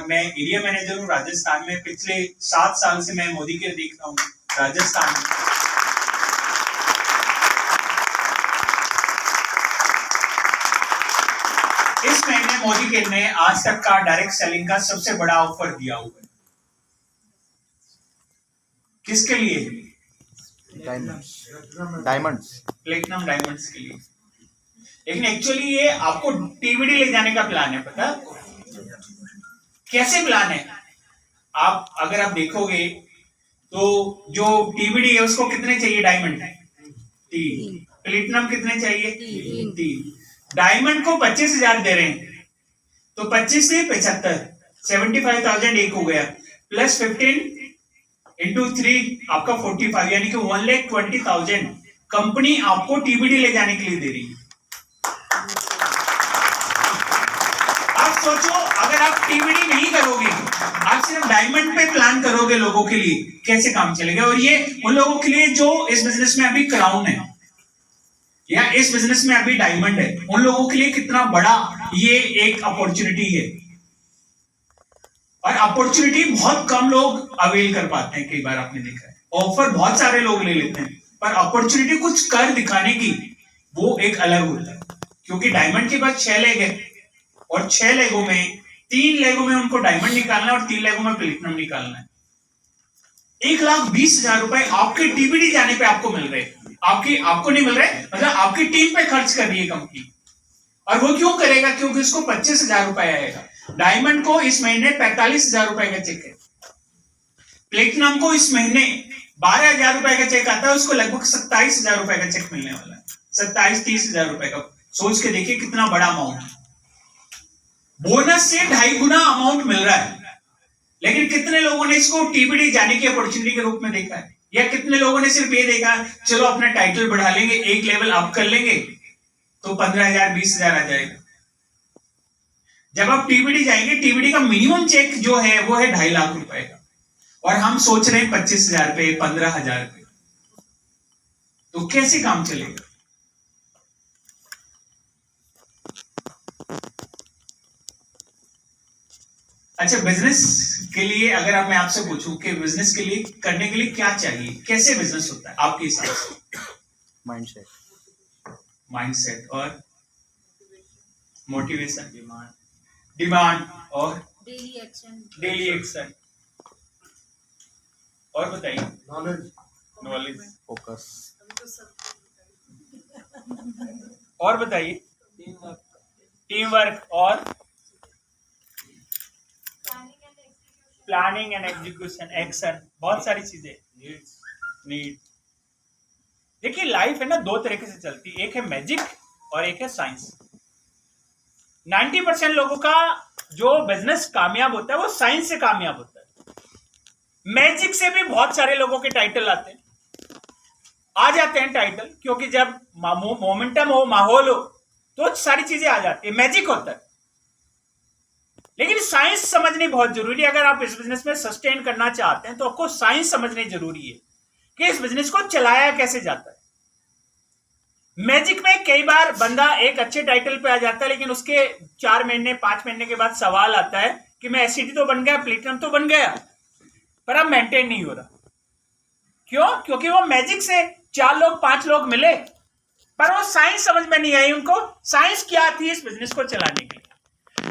मैं area manager हूँ राजस्थान में। पिछले 7 साल से मैं मोदी के देख रहा हूँ राजस्थान में। इस महीने मोदी के ने आज तक का डायरेक्ट सेलिंग का सबसे बड़ा ऑफर दिया हुआ है। किसके लिए? डायमंड्स, प्लेटिनम डायमंड्स के लिए। लेकिन एक्चुअली ये आपको टीबीडी ले जाने का प्लान है, पता कैसे प्लान है? अगर आप देखोगे तो जो टीबीडी है उसको कितने चाहिए डायमंड? 3। प्लेटिनम कितने चाहिए? 3। डायमंड को 25,000 दे रहे हैं तो 25 से 75, 75,000 एक हो गया, प्लस 15 इंटू 3 आपका 45, यानी कि 1,20,000 कंपनी आपको टीबीडी ले जाने के लिए दे रही है। आप सोचो, अगर आप टीबीडी नहीं करोगे, आप सिर्फ डायमंड पे प्लान करोगे लोगों के लिए, कैसे काम चलेगा? और ये उन लोगों के लिए जो इस बिजनेस में अभी क्राउन है या इस बिजनेस में अभी डायमंड है, उन लोगों के लिए कितना बड़ा ये एक अपॉर्चुनिटी है। और अपॉर्चुनिटी बहुत कम लोग अवेल कर पाते हैं। कई बार आपने देखा है ऑफर बहुत सारे लोग ले लेते हैं, पर अपॉर्चुनिटी कुछ कर दिखाने की वो एक अलग होता है। क्योंकि डायमंड के पास 6 लेग है और 6 लेगों में 3 लेगों में उनको डायमंड निकालना है और 3 लेगों में प्लेटिनम निकालना है। 1,20,000 रुपए आपके टीबीडी जाने पे आपको मिल रहे हैं। आपको नहीं मिल रहे, मतलब आपकी टीम पे खर्च कर रही है कंपनी। और वो क्यों करेगा? क्योंकि उसको 25,000 रुपए आएगा। डायमंड को इस महीने 45,000 रुपए का चेक है। प्लेटिनम को इस महीने 12,000 रुपए का चेक आता है, उसको लगभग 27,000 रुपए का चेक मिलने वाला है। 27-30,000 रुपए का। सोच के देखिए कितना बड़ा अमाउंट। बोनस से 2.5 गुना अमाउंट मिल रहा है। लेकिन कितने लोगों ने इसको टीबीडी जाने की अपॉर्चुनिटी के रूप में देखा है? या कितने लोगों ने सिर्फ ये देखा चलो अपना टाइटल बढ़ा लेंगे, एक लेवल अप कर लेंगे तो 15,000 20,000 आ जाएगा। जब आप टीबीडी जाएंगे, टीबीडी का मिनिमम चेक जो है वो है 2.5 लाख रुपए का, और हम सोच रहे हैं 25,000 पे, 15,000 पे। तो कैसे काम चलेगा? अच्छा, बिजनेस के लिए अगर अब मैं आपसे पूछूं कि बिजनेस के लिए करने के लिए क्या चाहिए, कैसे बिजनेस होता है आपके हिसाब से? माइंडसेट और मोटिवेशन, डिमांड और डेली एक्शन। और बताइए। Knowledge, focus. और बताइए। टीम वर्क और प्लानिंग एंड एग्जीक्यूशन, एक्शन, बहुत सारी चीजें। नीड। देखिए लाइफ है ना, 2 तरीके से चलती है, एक है मैजिक और एक है साइंस। 90% लोगों का जो बिजनेस कामयाब होता है वो साइंस से कामयाब होता है। मैजिक से भी बहुत सारे लोगों के टाइटल आ जाते हैं टाइटल, क्योंकि जब मोमेंटम हो, माहौल हो, तो सारी चीजें आ जाती है, मैजिक होता है। लेकिन साइंस समझनी बहुत जरूरी है। अगर आप इस बिजनेस में सस्टेन करना चाहते हैं तो आपको साइंस समझनी जरूरी है कि इस बिजनेस को चलाया कैसे जाता है। मैजिक में कई बार बंदा एक अच्छे टाइटल पे आ जाता है, लेकिन उसके 4 महीने 5 महीने के बाद सवाल आता है कि मैं एसिडी तो बन गया, प्लेटिनम तो बन गया, पर अब मेंटेन नहीं हो रहा। क्यों? क्योंकि वो मैजिक से 4 लोग 5 लोग मिले, पर वो साइंस समझ में नहीं आई उनको। साइंस क्या थी इस बिजनेस को चलाने की?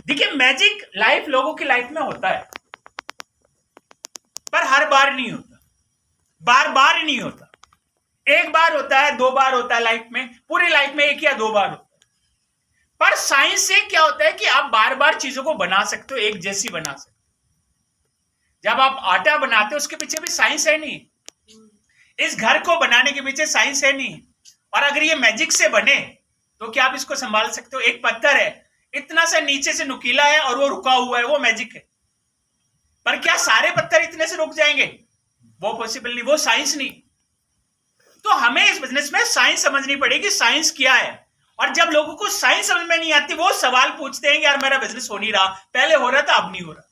देखिए मैजिक लाइफ लोगों की लाइफ में होता है, पर हर बार नहीं होता, बार बार नहीं होता। एक बार होता है, 2 बार होता है लाइफ में, पूरी लाइफ में 1 या 2 बार होता है। पर साइंस से क्या होता है कि आप बार बार चीजों को बना सकते हो, एक जैसी बना सकते हो। जब आप आटा बनाते हो उसके पीछे भी साइंस है नहीं, इस घर को बनाने के पीछे साइंस है नहीं। और अगर ये मैजिक से बने तो क्या आप इसको संभाल सकते हो? एक पत्थर है, इतना सा नीचे से नुकीला है और वो रुका हुआ है, वो मैजिक है। पर क्या सारे पत्थर इतने से रुक जाएंगे? वो पॉसिबल नहीं, वो साइंस नहीं। तो हमें इस बिजनेस में साइंस समझनी पड़ेगी, साइंस क्या है। और जब लोगों को साइंस समझ में नहीं आती, वो सवाल पूछते हैं यार मेरा बिजनेस हो नहीं रहा, पहले हो रहा था अब नहीं हो रहा।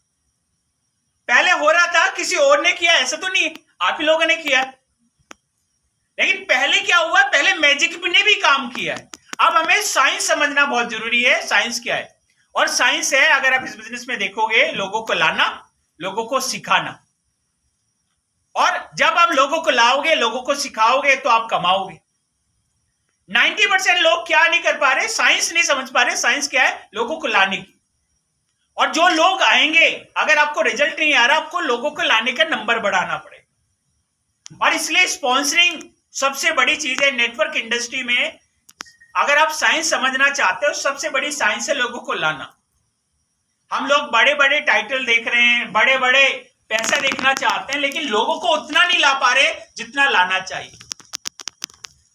पहले हो रहा था, किसी और ने किया, ऐसा तो नहीं आप ही लोगों ने किया। लेकिन पहले क्या हुआ? पहले मैजिक ने भी काम किया है। अब हमें साइंस समझना बहुत जरूरी है, साइंस क्या है। और साइंस है, अगर आप इस बिजनेस में देखोगे, लोगों को लाना, लोगों को सिखाना। और जब आप लोगों को लाओगे, लोगों को सिखाओगे, तो आप कमाओगे। 90% लोग क्या नहीं कर पा रहे, साइंस नहीं समझ पा रहे। साइंस क्या है? लोगों को लाने की। और जो लोग आएंगे, अगर आपको रिजल्ट नहीं आ रहा, आपको लोगों को लाने का नंबर बढ़ाना पड़ेगा। और इसलिए स्पॉन्सरिंग सबसे बड़ी चीज है नेटवर्क इंडस्ट्री में। अगर आप साइंस समझना चाहते हो, सबसे बड़ी साइंस है लोगों को लाना। हम लोग बड़े बड़े टाइटल देख रहे हैं, बड़े बड़े पैसा देखना चाहते हैं, लेकिन लोगों को उतना नहीं ला पा रहे जितना लाना चाहिए।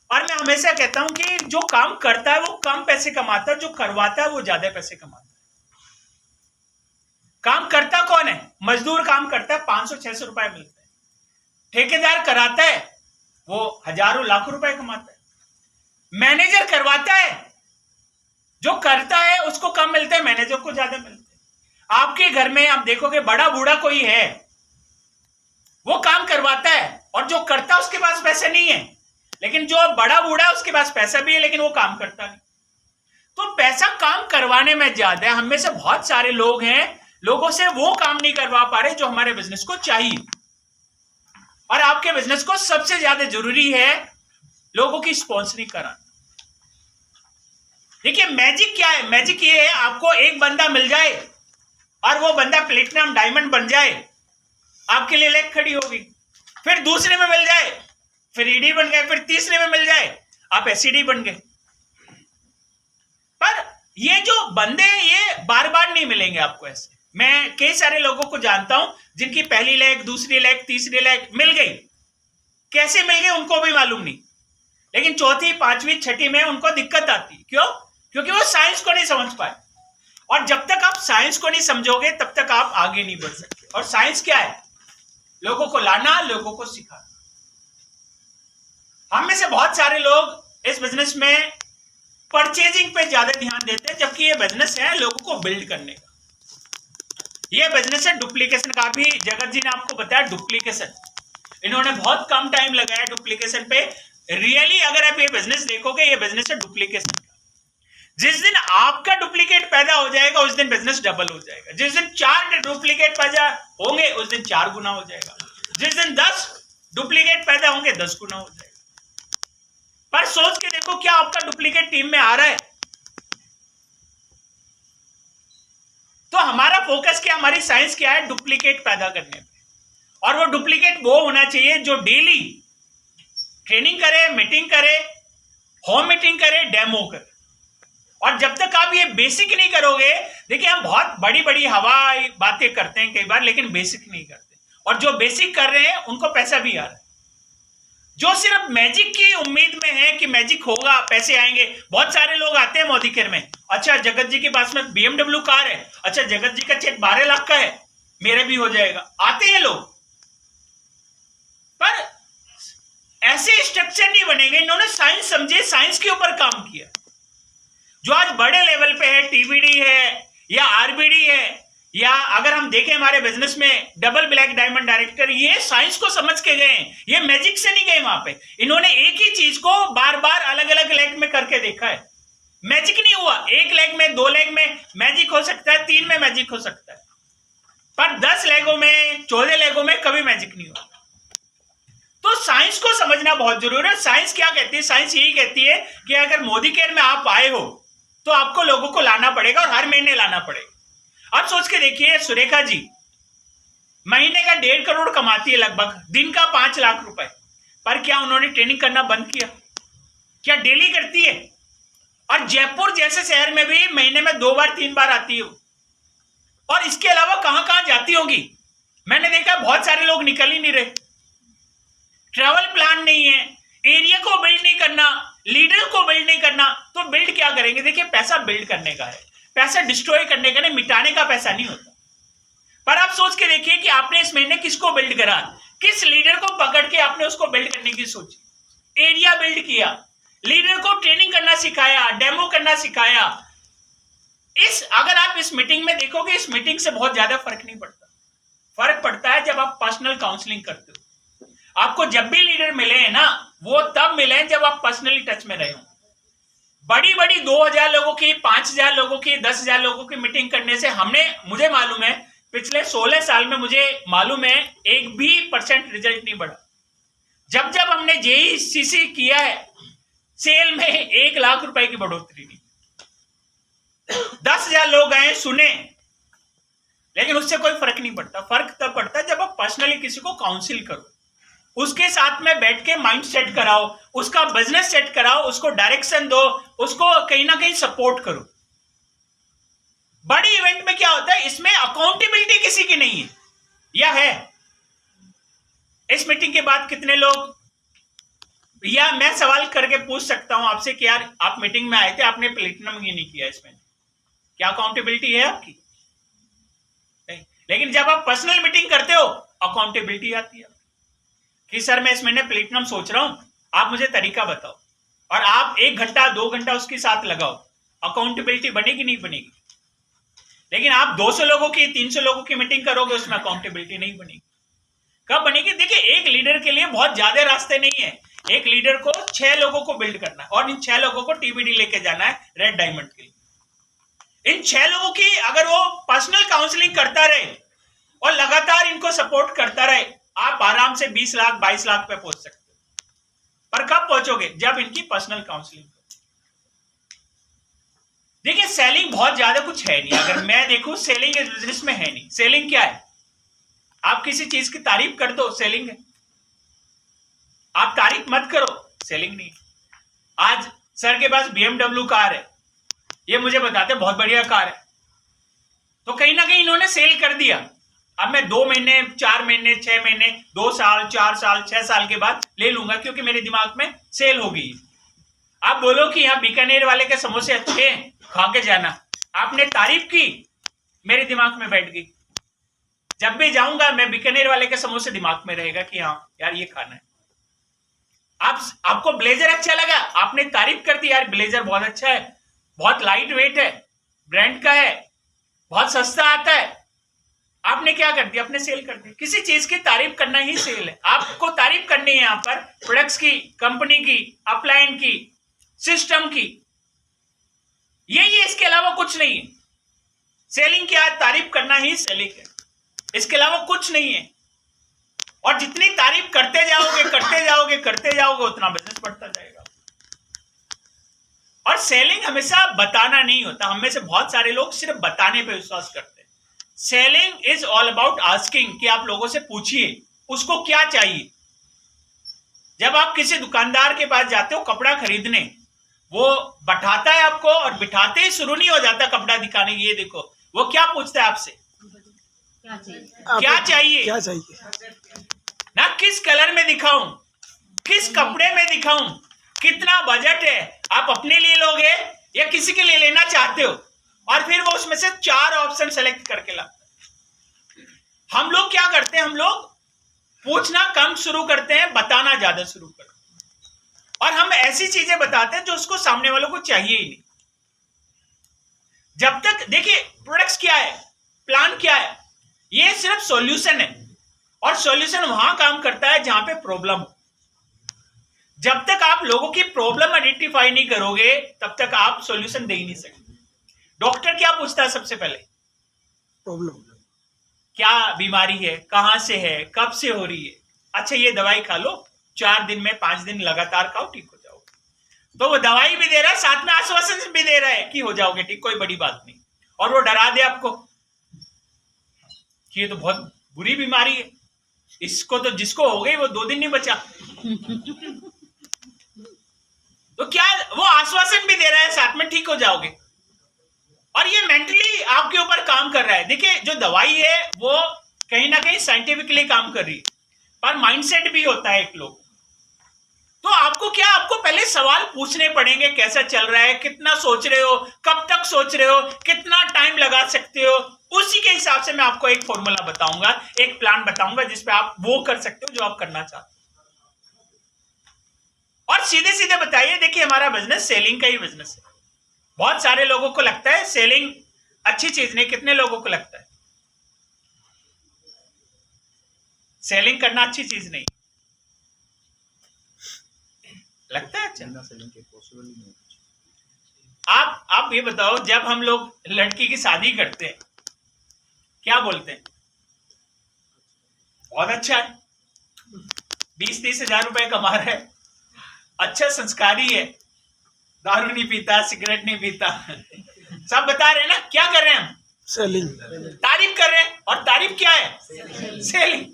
और मैं हमेशा कहता हूं कि जो काम करता है वो कम पैसे कमाता है, जो करवाता है वो ज्यादा पैसे कमाता है। काम करता कौन है? मजदूर काम करता है, 500-600 रुपए मिलते हैं। ठेकेदार कराता है, वो हजारों लाखों रुपए कमाता है। मैनेजर करवाता है, जो करता है उसको कम मिलते हैं, मैनेजर को ज्यादा मिलते हैं। आपके घर में आप देखोगे, बड़ा बूढ़ा कोई है, वो काम करवाता है, और जो करता है उसके पास पैसे नहीं है। लेकिन जो बड़ा बूढ़ा है उसके पास पैसा भी है, लेकिन वो काम करता नहीं। तो पैसा काम करवाने में ज्यादा है। हम में से बहुत सारे लोग हैं, लोगों से वो काम नहीं करवा पा रहे जो हमारे बिजनेस को चाहिए। और आपके बिजनेस को सबसे ज्यादा जरूरी है लोगों की स्पॉन्सरिंग कराना। देखिए, मैजिक क्या है? मैजिक ये है, आपको एक बंदा मिल जाए और वो बंदा प्लेटिनम डायमंड बन जाए, आपके लिए लेग खड़ी होगी। फिर दूसरे में मिल जाए, फिर ईडी बन गए, फिर तीसरे में मिल जाए, आप एसईडी बन गए। पर ये जो बंदे हैं, ये बार बार नहीं मिलेंगे आपको। ऐसे मैं कई सारे लोगों को जानता हूं जिनकी पहली लेग, दूसरी लेग, तीसरी लेग मिल गई। कैसे मिल गई उनको भी मालूम नहीं, लेकिन चौथी, पांचवी, छठी में उनको दिक्कत आती। क्यों? क्योंकि वो साइंस को नहीं समझ पाए। और जब तक आप साइंस को नहीं समझोगे, तब तक आप आगे नहीं बढ़ सकते। और साइंस क्या है? लोगों को लाना, लोगों को सिखाना। हम में से बहुत सारे लोग इस बिजनेस में परचेजिंग पे ज्यादा ध्यान देते हैं, जबकि ये बिजनेस है लोगों को बिल्ड करने का। ये बिजनेस है डुप्लीकेशन का भी। जगत जी ने आपको बताया डुप्लीकेशन, इन्होंने बहुत कम टाइम लगाया डुप्लीकेशन पे। रियली अगर आप ये बिजनेस देखोगे, ये बिजनेस है डुप्लीकेशन का। जिस दिन आपका डुप्लीकेट पैदा हो जाएगा, उस दिन बिजनेस डबल हो जाएगा। जिस दिन 4 डुप्लीकेट पैदा होंगे, उस दिन 4 गुना हो जाएगा। जिस दिन 10 डुप्लीकेट पैदा होंगे, 10 गुना हो जाएगा। पर सोच के देखो, क्या आपका डुप्लीकेट टीम में आ रहा है? तो हमारा फोकस क्या, हमारी साइंस क्या है? डुप्लीकेट पैदा करने पे। और वो डुप्लीकेट वो होना चाहिए जो डेली ट्रेनिंग करे, मीटिंग करे, होम मीटिंग करे, डेमो करे। और जब तक आप ये बेसिक नहीं करोगे, देखिए हम बहुत बड़ी बड़ी हवाई बातें करते हैं कई बार, लेकिन बेसिक नहीं करते। और जो बेसिक कर रहे हैं उनको पैसा भी आ रहा है। जो सिर्फ मैजिक की उम्मीद में है कि मैजिक होगा, पैसे आएंगे। बहुत सारे लोग आते हैं मोदी केयर में, अच्छा जगत जी के पास में BMW कार है, अच्छा जगत जी का चेक 12 लाख का है, मेरे भी हो जाएगा। आते हैं लोग, पर ऐसे स्ट्रक्चर नहीं बनेंगे। इन्होंने साइंस समझे, साइंस के ऊपर काम किया। जो आज बड़े लेवल पे है, TBD है या RBD है, या अगर हम देखें हमारे बिजनेस में डबल ब्लैक डायमंड डायरेक्टर, ये साइंस को समझ के गए, ये मैजिक से नहीं गए वहां पे। इन्होंने एक ही चीज को बार बार अलग अलग लेग में करके देखा है। मैजिक नहीं हुआ। 1 लेग में, 2 लेग में मैजिक हो सकता है, 3 में मैजिक हो सकता है, पर 10 लेगों में, 14 लेगों में कभी मैजिक नहीं हुआ। तो साइंस को समझना बहुत जरूरी है। साइंस क्या कहती है? साइंस यही कहती है कि अगर मोदी केयर में आप आए हो, तो आपको लोगों को लाना पड़ेगा, और हर महीने लाना पड़ेगा। अब सोच के देखिए, सुरेखा जी महीने का 1.5 करोड़ कमाती है लगभग, दिन का 5 लाख रुपए। पर क्या उन्होंने ट्रेनिंग करना बंद किया? क्या डेली करती है? और जयपुर जैसे शहर में भी महीने में 2 बार 3 बार आती है। और इसके अलावा कहां कहां जाती होगी? मैंने देखा बहुत सारे लोग निकल ही नहीं रहे। ट्रैवल प्लान नहीं है, एरिया को बिल्ड नहीं करना, लीडर को बिल्ड नहीं करना, तो बिल्ड क्या करेंगे? देखिए, पैसा बिल्ड करने का है, पैसा डिस्ट्रॉय करने का नहीं, मिटाने का पैसा नहीं होता। पर आप सोच के देखिए कि आपने इस महीने किसको बिल्ड करा, किस लीडर को पकड़ के आपने उसको बिल्ड करने की सोची। एरिया बिल्ड किया, लीडर को ट्रेनिंग करना सिखाया, डेमो करना सिखाया। अगर आप इस मीटिंग में देखोगे, इस मीटिंग से बहुत ज्यादा फर्क नहीं पड़ता। फर्क पड़ता है जब आप पर्सनल काउंसलिंग करते हो। आपको जब भी लीडर मिले हैं ना, वो तब मिले जब आप पर्सनली टच में रहे हो। बड़ी बड़ी 2000 लोगों की, 5000 लोगों की, 10,000 लोगों की मीटिंग करने से मुझे मालूम है पिछले 16 साल में मुझे मालूम है 1% रिजल्ट नहीं बढ़ा। जब जब हमने जेईसीसी किया है, सेल में 1 लाख रुपए की बढ़ोतरी नहीं। 10,000 लोग आए, सुने, लेकिन उससे कोई फर्क नहीं पड़ता। फर्क तब पड़ता है जब आप पर्सनली किसी को काउंसिल करो, उसके साथ में बैठ के माइंड सेट कराओ, उसका बिजनेस सेट कराओ, उसको डायरेक्शन दो, उसको कहीं ना कहीं सपोर्ट करो। बड़ी इवेंट में क्या होता है, इसमें अकाउंटेबिलिटी किसी की नहीं है, या है? इस मीटिंग के बाद कितने लोग, या मैं सवाल करके पूछ सकता हूं आपसे कि यार आप मीटिंग में आए थे, आपने प्लेटिनम ही नहीं किया, इसमें क्या अकाउंटेबिलिटी है आपकी? नहीं। लेकिन जब आप पर्सनल मीटिंग करते हो, अकाउंटेबिलिटी आती है कि सर मैं इस महीने प्लेटिनम सोच रहा हूं, आप मुझे तरीका बताओ, और आप 1 घंटा 2 घंटा उसके साथ लगाओ। अकाउंटेबिलिटी बनेगी? नहीं बनेगी। लेकिन आप 200 लोगों की, 300 लोगों की मीटिंग करोगे, उसमें अकाउंटेबिलिटी नहीं बनेगी। कब बनेगी? देखिए, एक लीडर के लिए बहुत ज्यादा रास्ते नहीं है। एक लीडर को 6 लोगों को बिल्ड करना है, और इन 6 लोगों को टीबीडी लेके जाना है रेड डायमंड के लिए। इन 6 लोगों की अगर वो पर्सनल काउंसलिंग करता रहे और लगातार इनको सपोर्ट करता रहे, आप आराम से 20 लाख 22 लाख पे पहुंच सकते हो। पर कब पहुंचोगे? जब इनकी पर्सनल काउंसलिंग। देखिए, सेलिंग बहुत ज्यादा कुछ है नहीं। अगर मैं देखूं, सेलिंग इस बिजनेस में है नहीं। सेलिंग क्या है? आप किसी चीज की तारीफ कर दो, सेलिंग है। आप तारीफ मत करो, सेलिंग नहीं। आज सर के पास BMW कार है, ये मुझे बताते बहुत बढ़िया कार है, तो कहीं ना कहीं इन्होंने सेल कर दिया। अब मैं 2 महीने, 4 महीने, 6 महीने, 2 साल, 4 साल, 6 साल के बाद ले लूंगा, क्योंकि मेरे दिमाग में सेल हो गई। आप बोलो कि यहाँ बीकानेर वाले के समोसे अच्छे हैं, खा के जाना, आपने तारीफ की, मेरे दिमाग में बैठ गई। जब भी जाऊंगा मैं, बीकानेर वाले के समोसे दिमाग में रहेगा कि हाँ यार ये खाना है। आपको ब्लेजर अच्छा लगा, आपने तारीफ कर दी, यार ब्लेजर बहुत अच्छा है, बहुत लाइट वेट है, ब्रांड का है, बहुत सस्ता आता है। आपने क्या कर दिया? आपने सेल कर दी। किसी चीज की तारीफ करना ही सेल है। आपको तारीफ करनी है यहां पर प्रोडक्ट्स की, कंपनी की, अपलाइन की, सिस्टम की, यही है, इसके अलावा कुछ नहीं है। सेलिंग क्या है? तारीफ करना ही सेलिंग है, इसके अलावा कुछ नहीं है। और जितनी तारीफ करते जाओगे, करते जाओगे, करते जाओगे, उतना बिजनेस बढ़ता जाएगा। और सेलिंग हमेशा बताना नहीं होता। हम में से बहुत सारे लोग सिर्फ बताने पे विश्वास करते हैं। Selling is all about asking, कि आप लोगों से पूछिए उसको क्या चाहिए। जब आप किसी दुकानदार के पास जाते हो कपड़ा खरीदने, वो बैठाता है आपको, और बिठाते ही शुरू नहीं हो जाता कपड़ा दिखाने, ये देखो, वो क्या पूछता है आपसे? क्या चाहिए? क्या चाहिए ना, किस कलर में दिखाऊं, किस कपड़े में दिखाऊं, कितना बजट है, आप अपने लिए लोगे या किसी के लिए लेना चाहते हो, और फिर वो उसमें से 4 ऑप्शन सेलेक्ट करके लाता है। हम लोग क्या करते हैं? हम लोग पूछना कम शुरू करते हैं, बताना ज्यादा शुरू करते हैं, और हम ऐसी चीजें बताते हैं जो उसको सामने वालों को चाहिए ही नहीं। जब तक, देखिए, प्रोडक्ट्स क्या है, प्लान क्या है, ये सिर्फ सॉल्यूशन है, और सॉल्यूशन वहां काम करता है जहां पे प्रॉब्लम हो। जब तक आप लोगों की प्रॉब्लम आइडेंटिफाई नहीं करोगे, तब तक आप सॉल्यूशन दे ही नहीं सकते। डॉक्टर क्या पूछता है सबसे पहले? प्रॉब्लम, क्या बीमारी है, कहां से है, कब से हो रही है, अच्छा ये दवाई खा लो, 4 दिन में 5 दिन लगातार खाओ, ठीक हो जाओगे। तो वो दवाई भी दे रहा है, साथ में आश्वासन भी दे रहा है कि हो जाओगे ठीक, कोई बड़ी बात नहीं, और वो डरा दे आपको कि ये तो बहुत बुरी बीमारी है, इसको तो जिसको हो गई वो 2 दिन नहीं बचा। तो क्या वो आश्वासन भी दे रहा है साथ में, ठीक हो जाओगे, और ये मेंटली आपके ऊपर काम कर रहा है। देखिए, जो दवाई है वो कहीं ना कहीं साइंटिफिकली काम कर रही है, पर माइंडसेट भी होता है एक लोग। तो आपको क्या, आपको पहले सवाल पूछने पड़ेंगे, कैसा चल रहा है, कितना सोच रहे हो, कब तक सोच रहे हो, कितना टाइम लगा सकते हो। उसी के हिसाब से मैं आपको एक फॉर्मूला बताऊंगा, एक प्लान बताऊंगा, जिसपे आप वो कर सकते हो जो आप करना चाहते हो। और सीधे सीधे बताइए, देखिए हमारा बिजनेस सेलिंग का ही बिजनेस है। बहुत सारे लोगों को लगता है सेलिंग अच्छी चीज नहीं। कितने लोगों को लगता है सेलिंग करना अच्छी चीज नहीं? लगता है अच्छा, सेलिंग के पॉसिबल ही नहीं। आप ये बताओ, जब हम लोग लड़की की शादी करते हैं क्या बोलते हैं? बहुत अच्छा है, 20-30 हजार रुपए कमा रहा है, अच्छा संस्कारी है, दारू नहीं पीता, सिगरेट नहीं पीता, सब बता रहे हैं ना। क्या कर रहे हैं हम? सेलिंग, तारीफ कर रहे हैं। और तारीफ क्या है? सेलिंग।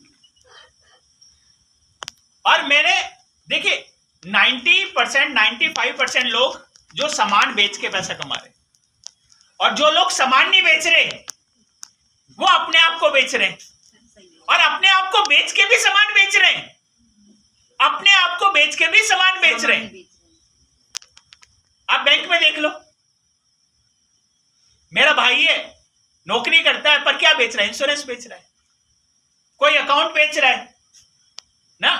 और मैंने देखिए 90% 95% लोग जो सामान बेच के पैसा कमा रहे हैं, और जो लोग सामान नहीं बेच रहे वो अपने आप को बेच रहे हैं, और अपने आप को बेच के भी सामान बेच रहे हैं, अपने आप को बेच के भी सामान बेच रहे हैं। आप बैंक में देख लो, मेरा भाई है, नौकरी करता है, पर क्या बेच रहा है? इंश्योरेंस बेच रहा है, कोई अकाउंट बेच रहा है ना।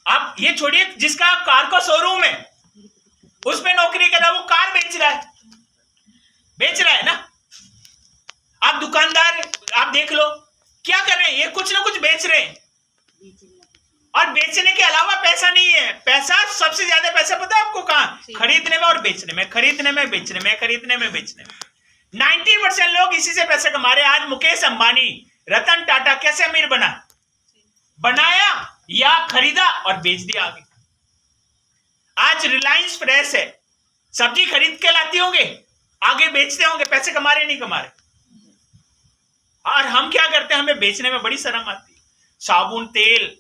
आप ये छोड़िए, जिसका कार का शोरूम है उसमें नौकरी कर रहा है, वो कार बेच रहा है ना। आप दुकानदार आप देख लो क्या कर रहे हैं, ये कुछ ना कुछ बेच रहे हैं। और बेचने के अलावा पैसा नहीं है। पैसा, सबसे ज्यादा पैसा पता है आपको कहां? खरीदने में और बेचने में, खरीदने में बेचने में, खरीदने में बेचने में। 90% लोग इसी से पैसा कमा रहे हैं। आज मुकेश अंबानी, रतन टाटा कैसे अमीर बनाया या खरीदा और बेच दिया आगे। आज रिलायंस फ्रेश है, सब्जी खरीद के लाती होंगे, आगे बेचते होंगे, पैसे कमा रहे नहीं कमा रहे। और हम क्या करते हैं? हमें बेचने में बड़ी शर्म आती है। साबुन, तेल,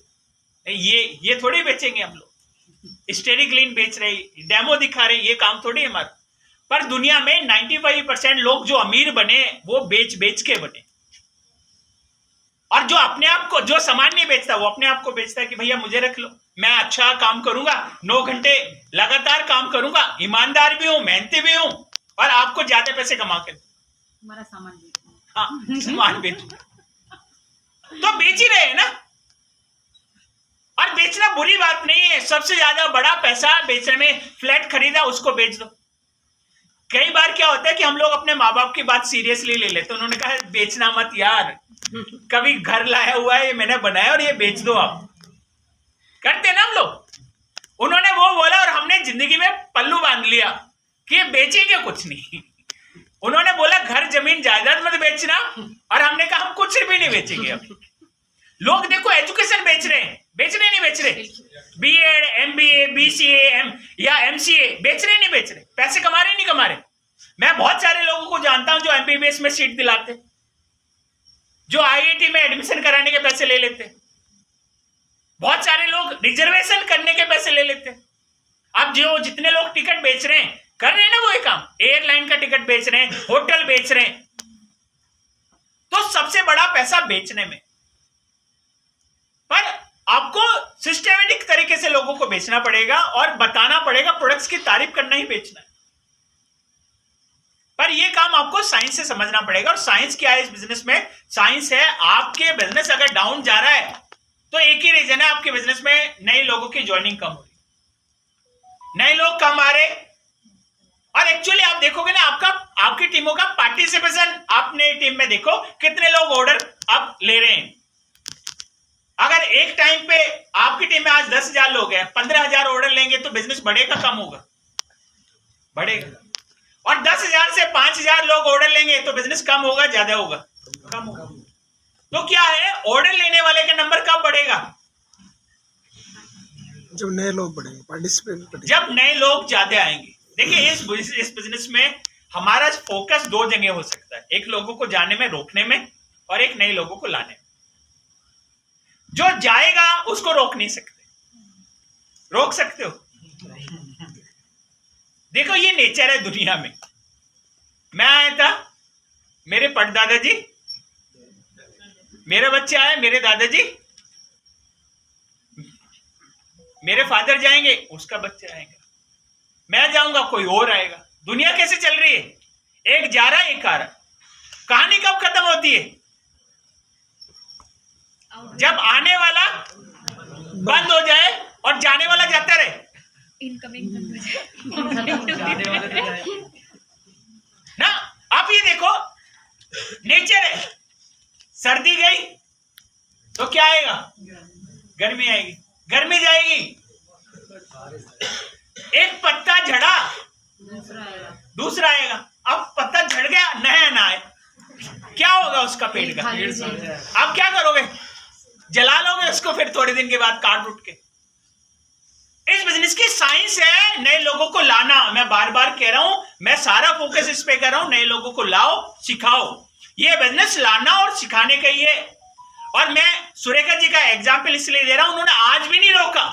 ये थोड़ी बेचेंगे हम लोग। स्टेडी क्लीन बेच रहे, डेमो दिखा रहे, ये काम थोड़ी है हमारा। पर दुनिया में 95% लोग जो अमीर बने वो बेच के बने। और जो अपने आप को, जो सामान नहीं बेचता, वो अपने आप को बेचता है कि भैया मुझे रख लो, मैं अच्छा काम करूंगा, 9 घंटे लगातार काम करूंगा, ईमानदार भी हूं, मेहनती भी हूं, और आपको ज्यादा पैसे कमा के हमारा सामान बेचो। हाँ, सामान बेचो। तो बेच ही रहे हैं ना। और बेचना बुरी बात नहीं है। सबसे ज्यादा बड़ा पैसा बेचने में, फ्लैट खरीदा उसको बेच दो। कई बार क्या होता है कि हम लोग अपने माँ बाप की बात सीरियसली ले लेते। उन्होंने कहा बेचना मत यार, कभी घर लाया हुआ है, ये मैंने बनाया और ये बेच दो आप। करते ना हम लोग। उन्होंने वो बोला और हमने जिंदगी में पल्लू बांध लिया कि ये बेचेंगे कुछ नहीं। उन्होंने बोला घर जमीन जायदाद मत बेचना, और हमने कहा हम कुछ भी नहीं बेचेंगे। अब लोग देखो एजुकेशन बेच रहे हैं, बेच रहे नहीं बेच रहे? बीएड, एमबीए, बीसीए या एमसीए बेच रहे नहीं बेच रहे? पैसे कमा रहे नहीं कमा रहे? मैं बहुत सारे लोगों को जानता हूं जो एमबीबीएस में सीट दिलाते, जो आईआईटी में एडमिशन कराने के पैसे ले लेते, बहुत सारे लोग रिजर्वेशन करने के पैसे ले लेते। अब जो जितने लोग टिकट बेच रहे हैं, कर रहे हैं ना वो एक काम, एयरलाइन का टिकट बेच रहे हैं, होटल बेच रहे हैं। तो सबसे बड़ा पैसा बेचने में। पर आपको सिस्टेमेटिक तरीके से लोगों को बेचना पड़ेगा और बताना पड़ेगा, प्रोडक्ट्स की तारीफ करना ही बेचना है। पर यह काम आपको साइंस से समझना पड़ेगा। और साइंस क्या है इस बिजनेस में? साइंस है, आपके बिजनेस अगर डाउन जा रहा है तो एक ही रीजन है, आपके बिजनेस में नए लोगों की ज्वाइनिंग कम हो रही, नए लोग कम आ रहे। और एक्चुअली आप देखोगे ना, आपकी टीमों का पार्टिसिपेशन, आपने टीम में देखो कितने लोग ऑर्डर आप ले रहे हैं। अगर एक टाइम पे आपकी टीम में आज 10,000 लोग हैं, 15,000 ऑर्डर लेंगे तो बिजनेस बढ़ेगा कम होगा? बढ़ेगा। और 10,000 से 5,000 लोग ऑर्डर लेंगे तो बिजनेस कम होगा ज्यादा होगा? कम होगा। तो क्या है, ऑर्डर लेने वाले का नंबर कब बढ़ेगा? जब नए लोग बढ़ेंगे, पार्टिसिपेंट बढ़ेंगे, जब नए लोग ज्यादा आएंगे। देखिए इस बिजनेस में हमारा फोकस 2 जगह हो सकता है, एक लोगों को जाने में रोकने में, और एक नए लोगों को लाने में। जो जाएगा उसको रोक नहीं सकते, रोक सकते हो? देखो ये नेचर है दुनिया में। मैं आया था, मेरे परदादाजी, मेरे बच्चे आए, मेरे दादाजी, मेरे फादर जाएंगे, उसका बच्चे आएंगे, मैं जाऊंगा, कोई और आएगा। दुनिया कैसे चल रही है? एक जा रहा है, एक आ रहा है। कहानी कब खत्म होती है? जब आने वाला बंद हो जाए और जाने वाला जाता रहे। इनकमिंग ना, आप ये देखो नेचर है। सर्दी गई तो क्या आएगा? गर्मी आएगी, गर्मी जाएगी, एक पत्ता झड़ा दूसरा आएगा। दूसरा आएगा, अब पत्ता झड़ गया, नया ना आए, क्या होगा उसका पेड़ का? आप क्या करोगे? जला लोगे उसको, फिर थोड़े दिन के बाद काट उठ के। इस बिजनेस की साइंस है नए लोगों को लाना। मैं बार बार कह रहा हूं, मैं सारा फोकस इस पे कर रहा हूं, नए लोगों को लाओ, सिखाओ। ये बिजनेस लाना और सिखाने का ही है। और मैं सुरेखा जी का एग्जाम्पल इसलिए दे रहा हूं, उन्होंने आज भी नहीं रोका।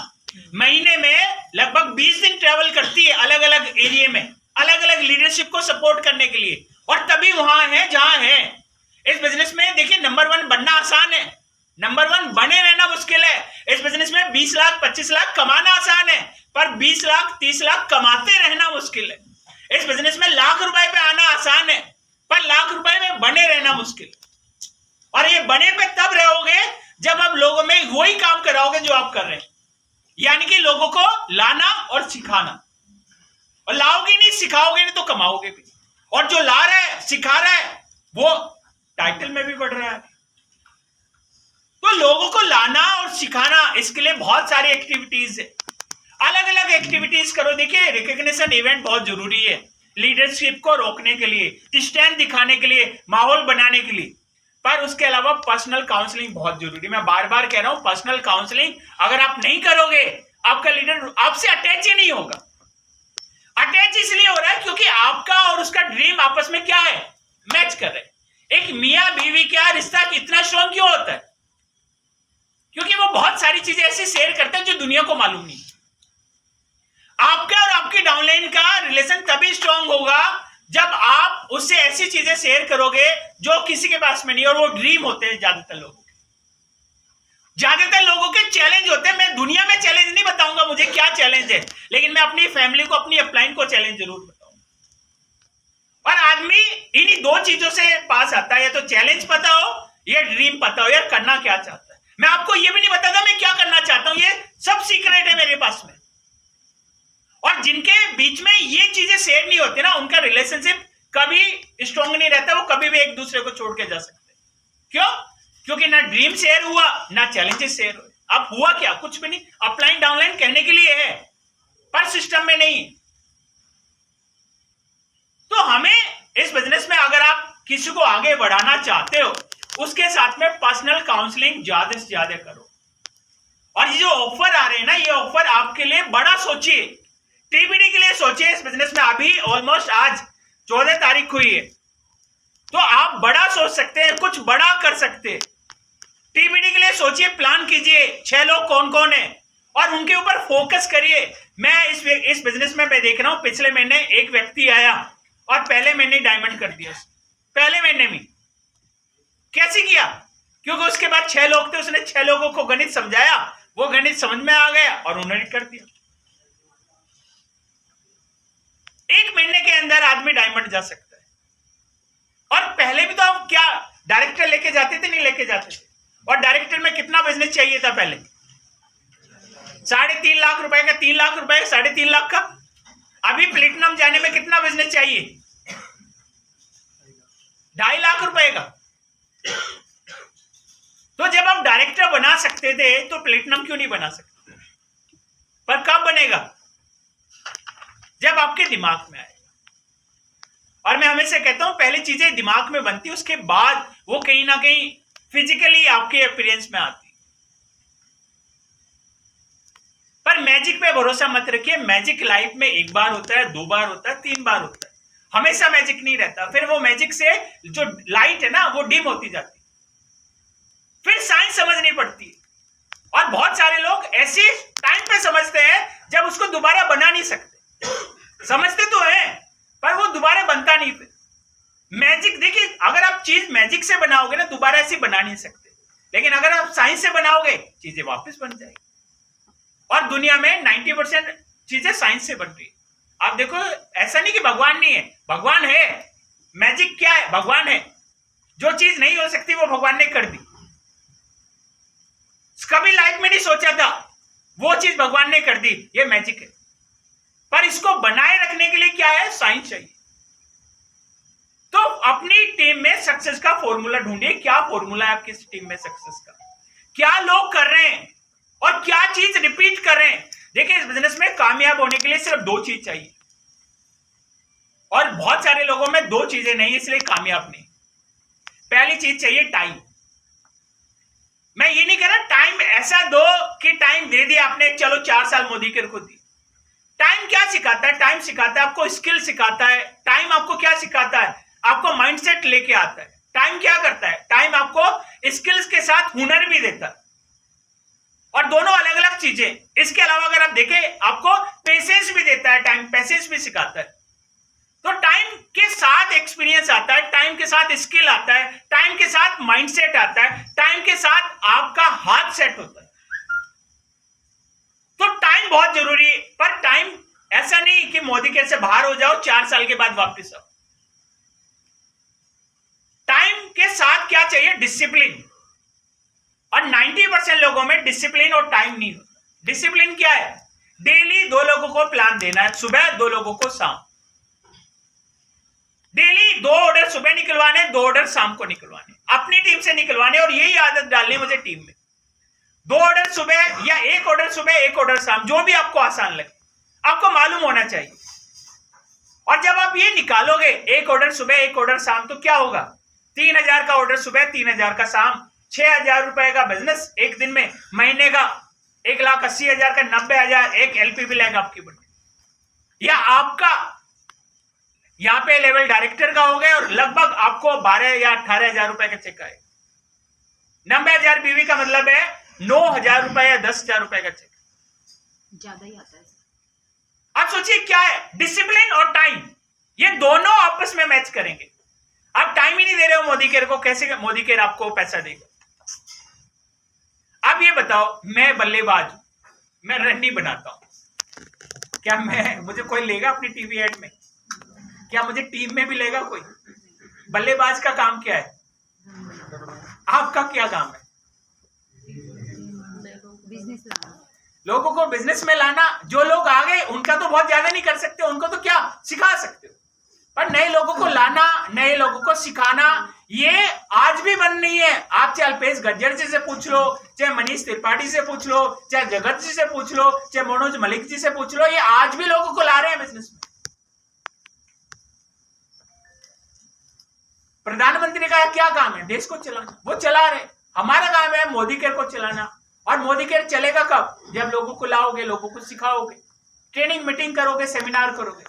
महीने में लगभग 20 दिन ट्रेवल करती है अलग अलग एरिया में, अलग अलग लीडरशिप को सपोर्ट करने के लिए, और तभी वहां है जहां है। इस बिजनेस में देखिए, नंबर 1 बनना आसान है, नंबर 1 बने रहना मुश्किल है। इस बिजनेस में 20 लाख 25 लाख कमाना आसान है, पर 20 लाख 30 लाख कमाते रहना मुश्किल है। इस बिजनेस में लाख रुपए पे आना आसान है, पर लाख रुपए में बने रहना मुश्किल। और ये बने पे तब रहोगे जब आप लोगों में वही काम कराओगे जो आप कर रहे हैं, यानी कि लोगों को लाना और सिखाना। और लाओगे नहीं, सिखाओगे नहीं, तो कमाओगे भी। और जो ला रहा है, सिखा रहा है, वो टाइटल में भी बढ़ रहा है। तो लोगों को लाना और सिखाना, इसके लिए बहुत सारी एक्टिविटीज है, अलग अलग एक्टिविटीज करो। देखिए, रिकॉग्निशन इवेंट बहुत जरूरी है लीडरशिप को रोकने के लिए, स्टैंड दिखाने के लिए, माहौल बनाने के लिए। पर उसके अलावा पर्सनल काउंसलिंग बहुत जरूरी है। मैं बार बार कह रहा हूं, पर्सनल काउंसलिंग अगर आप नहीं करोगे, आपका लीडर आपसे अटैच ही नहीं होगा। अटैच इसलिए हो रहा है क्योंकि आपका और उसका ड्रीम आपस में क्या है, मैच कर रहे हैं। एक मियां बीवी का रिश्ता इतना स्ट्रॉन्ग क्यों होता है? क्योंकि वो बहुत सारी चीजें ऐसी शेयर करते हैं जो दुनिया को मालूम नहीं। आपका और आपकी डाउनलाइन का रिलेशन तभी स्ट्रॉन्ग होगा जब आप उससे ऐसी चीजें शेयर करोगे जो किसी के पास में नहीं। और वो ड्रीम होते हैं ज्यादातर लोगों के, ज्यादातर लोगों के चैलेंज होते हैं। मैं दुनिया में चैलेंज नहीं बताऊंगा मुझे क्या चैलेंज है, लेकिन मैं अपनी फैमिली को, अपनी अपलाइन को चैलेंज जरूर बताऊंगा। और आदमी इन्हीं 2 चीजों से पास आता है, या तो चैलेंज पता हो या ड्रीम पता हो, यार करना क्या चाहता है। मैं आपको ये भी नहीं बताता मैं क्या करना चाहता हूं, ये सब सीक्रेट है मेरे पास में। और जिनके बीच में ये चीजें शेयर नहीं होती ना, उनका रिलेशनशिप कभी स्ट्रॉन्ग नहीं रहता, वो कभी भी एक दूसरे को छोड़ के जा सकते। क्यों? क्योंकि ना ड्रीम शेयर हुआ, ना चैलेंजेस शेयर हुए। अब हुआ क्या? कुछ भी नहीं। अपलाइन डाउनलाइन कहने के लिए है, पर सिस्टम में नहीं। तो हमें इस बिजनेस में अगर आप किसी को आगे बढ़ाना चाहते हो, उसके साथ में पर्सनल काउंसलिंग ज्यादा से ज्यादा करो। और ये जो ऑफर आ रहे हैं ना, ये ऑफर आपके लिए बड़ा सोचिए, टीबीडी के लिए सोचिए। इस बिजनेस में अभी ऑलमोस्ट आज 14 तारीख हुई है, तो आप बड़ा सोच सकते हैं, कुछ बड़ा कर सकते हैं। टीबीडी के लिए सोचिए, प्लान कीजिए, 6 लोग कौन कौन है और उनके ऊपर फोकस करिए। मैं इस बिजनेस में मैं देख रहा हूं, पिछले महीने एक व्यक्ति आया और पहले महीने डायमंड कर दिया। पहले महीने में कैसे किया? क्योंकि उसके बाद 6 लोग थे, उसने 6 लोगों को गणित समझाया, वो गणित समझ में आ गया और उन्होंने कर दिया। 1 महीने के अंदर आदमी डायमंड जा सकता है। और पहले भी तो आप क्या डायरेक्टर लेके जाते थे? नहीं लेके जाते थे। और डायरेक्टर में कितना बिजनेस चाहिए था पहले? 3.5 लाख रुपए का, 3 लाख रुपए, 3.5 लाख का। अभी प्लेटिनम जाने में कितना बिजनेस चाहिए? 2.5 लाख रुपए का। तो जब आप डायरेक्टर बना सकते थे तो प्लेटिनम क्यों नहीं बना सकते? पर कब बनेगा? जब आपके दिमाग में आएगा। और मैं हमेशा कहता हूं, पहले चीजें दिमाग में बनती, उसके बाद वो कहीं ना कहीं फिजिकली आपके अपीयरेंस में आती। पर मैजिक पे भरोसा मत रखिए। मैजिक लाइफ में 1 बार होता है, 2 बार होता है, 3 बार होता है, हमेशा मैजिक नहीं रहता। फिर वो मैजिक से जो लाइट है ना, वो डिम होती जाती, फिर साइंस समझनी पड़ती है। और बहुत सारे लोग ऐसे टाइम पे समझते हैं जब उसको दोबारा बना नहीं सकते। समझते तो है, पर वो दोबारा बनता नहीं। फिर मैजिक, देखिए, अगर आप चीज मैजिक से बनाओगे ना, दोबारा ऐसी बना नहीं सकते। लेकिन अगर आप साइंस से बनाओगे, चीजें वापस बन जाएगी। और दुनिया में 90% चीजें साइंस से बन रही है। आप देखो, ऐसा नहीं कि भगवान नहीं है, भगवान है। मैजिक क्या है? भगवान है। जो चीज नहीं हो सकती वो भगवान ने कर दी। कभी लाइफ में नहीं सोचा था, वो चीज भगवान ने कर दी, ये मैजिक है। पर इसको बनाए रखने के लिए क्या है? साइंस चाहिए। तो अपनी टीम में सक्सेस का फॉर्मूला ढूंढिए। क्या फॉर्मूला है आपकी टीम में सक्सेस का? क्या लोग कर रहे हैं और क्या चीज रिपीट कर रहे हैं? देखिए, इस बिजनेस में कामयाब होने के लिए सिर्फ 2 चीज चाहिए। और बहुत सारे लोगों में दो चीजें नहीं, इसलिए कामयाब नहीं। पहली चीज चाहिए टाइम। मैं ये नहीं कह रहा टाइम ऐसा दो कि टाइम दे दिया आपने, चलो 4 साल मोदी के को दी। टाइम क्या सिखाता है? टाइम सिखाता है आपको स्किल सिखाता है। टाइम आपको क्या सिखाता है? आपको माइंडसेट लेके आता है। टाइम क्या करता है? टाइम आपको स्किल्स के साथ हुनर भी देता है, और दोनों अलग अलग चीजें। इसके अलावा अगर आप देखें, आपको पेशेंस भी देता है, टाइम पेशेंस भी सिखाता है। तो टाइम के साथ एक्सपीरियंस आता है, टाइम के साथ स्किल आता है, टाइम के साथ माइंडसेट आता है, टाइम के साथ आपका हाथ सेट होता है। तो टाइम बहुत जरूरी है, पर टाइम ऐसा नहीं कि मोदी केयर से बाहर हो जाओ 4 साल के बाद वापस आओ। टाइम के साथ क्या चाहिए? डिसिप्लिन। और 90% लोगों में डिसिप्लिन और टाइम नहीं होता। डिसिप्लिन क्या है? डेली 2 लोगों को प्लान देना है, सुबह 2 लोगों को शाम। डेली 2 ऑर्डर सुबह निकलवाने, 2 ऑर्डर शाम को निकलवाने, अपनी टीम से निकलवाने। और यही आदत डालनी मुझे टीम में, 2 ऑर्डर सुबह या 1 ऑर्डर सुबह 1 ऑर्डर शाम, जो भी आपको आसान लगे। आपको मालूम होना चाहिए। और जब आप ये निकालोगे 1 ऑर्डर सुबह 1 ऑर्डर शाम, तो क्या होगा? 3000 का ऑर्डर सुबह, 3000 का शाम, 6000 रुपए का बिजनेस एक दिन में। महीने का 1,80,000 का 90,000 एक एलपीबी लगेगा आपकी बड़ी। या आपका यहां पे लेवल डायरेक्टर का हो गया, और लगभग आपको 12 या 18,000 रुपए का चेक आए। 90,000 बीवी का मतलब है 9,000 रुपए या 10,000 रुपए का चेक। ज्यादा ही आता है। आप सोचिए क्या है? डिसिप्लिन और टाइम, ये दोनों आपस में मैच करेंगे। आप टाइम ही नहीं दे रहे हो मोदी केयर को, कैसे मोदी केयर आपको पैसा देगा? आप ये बताओ, मैं बल्लेबाज हूं, मैं रन नहीं बनाता हूं, क्या मुझे कोई लेगा अपनी टीवी एड में? क्या मुझे टीम में भी लेगा कोई? बल्लेबाज का काम क्या है? आपका क्या काम है? बिजनेस लाना, लोगों को बिजनेस में लाना। जो लोग आ गए उनका तो बहुत ज्यादा नहीं कर सकते, उनको तो क्या सिखा सकते हो, पर नए लोगों को लाना, नए लोगों को सिखाना, ये आज भी बंद नहीं है। आप चाहे अल्पेश गज्जर जी से पूछ लो, चाहे मनीष त्रिपाठी से पूछ लो, चाहे जगत जी से पूछ लो, चाहे मनोज मलिक जी से पूछ लो, ये आज भी लोगों को ला रहे हैं बिजनेस में। प्रधानमंत्री का क्या काम है? देश को चलाना, वो चला रहे। हमारा काम है मोदी केयर को चलाना। और मोदी केयर चलेगा कब? जब लोगों को लाओगे, लोगों को सिखाओगे, ट्रेनिंग मीटिंग करोगे, सेमिनार करोगे।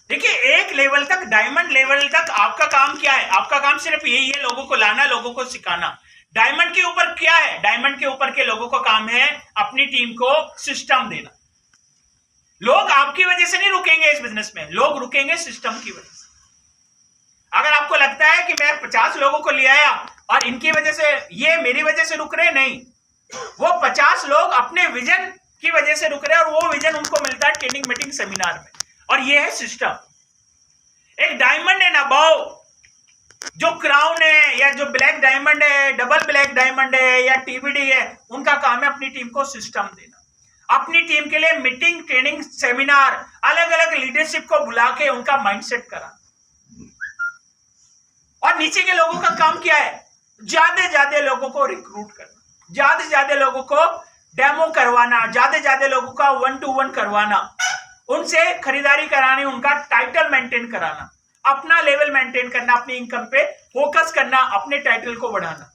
देखिए, एक लेवल तक, डायमंड लेवल तक आपका काम क्या है? आपका काम सिर्फ यही है, लोगों को लाना, लोगों को सिखाना। डायमंड के ऊपर क्या है? डायमंड के ऊपर के लोगों का काम है अपनी टीम को सिस्टम देना। लोग आपकी वजह से नहीं रुकेंगे इस बिजनेस में, लोग रुकेंगे सिस्टम की वजह से। अगर आपको लगता है कि मैं 50 लोगों को ले आया और इनकी वजह से, ये मेरी वजह से रुक रहे, नहीं, वो 50 लोग अपने विजन की वजह से रुक रहे हैं, और वो विजन उनको मिलता है ट्रेनिंग मीटिंग सेमिनार में। और ये है सिस्टम। एक डायमंड एंड अबव, जो क्राउन है या जो ब्लैक डायमंड है, डबल ब्लैक डायमंड है या टीबीडी है, उनका काम है अपनी टीम को सिस्टम देना। अपनी टीम के लिए मीटिंग, ट्रेनिंग, सेमिनार, अलग अलग लीडरशिप को बुला के उनका माइंडसेट कराना। और नीचे के लोगों का काम क्या है? ज्यादा ज्यादा लोगों को रिक्रूट करना, ज्यादा ज्यादा लोगों को डेमो करवाना, ज्यादा ज्यादा लोगों का 1-to-1 करवाना, उनसे खरीदारी करानी, उनका टाइटल मेंटेन कराना, अपना लेवल मेंटेन करना, अपनी इनकम पे फोकस करना, अपने टाइटल को बढ़ाना।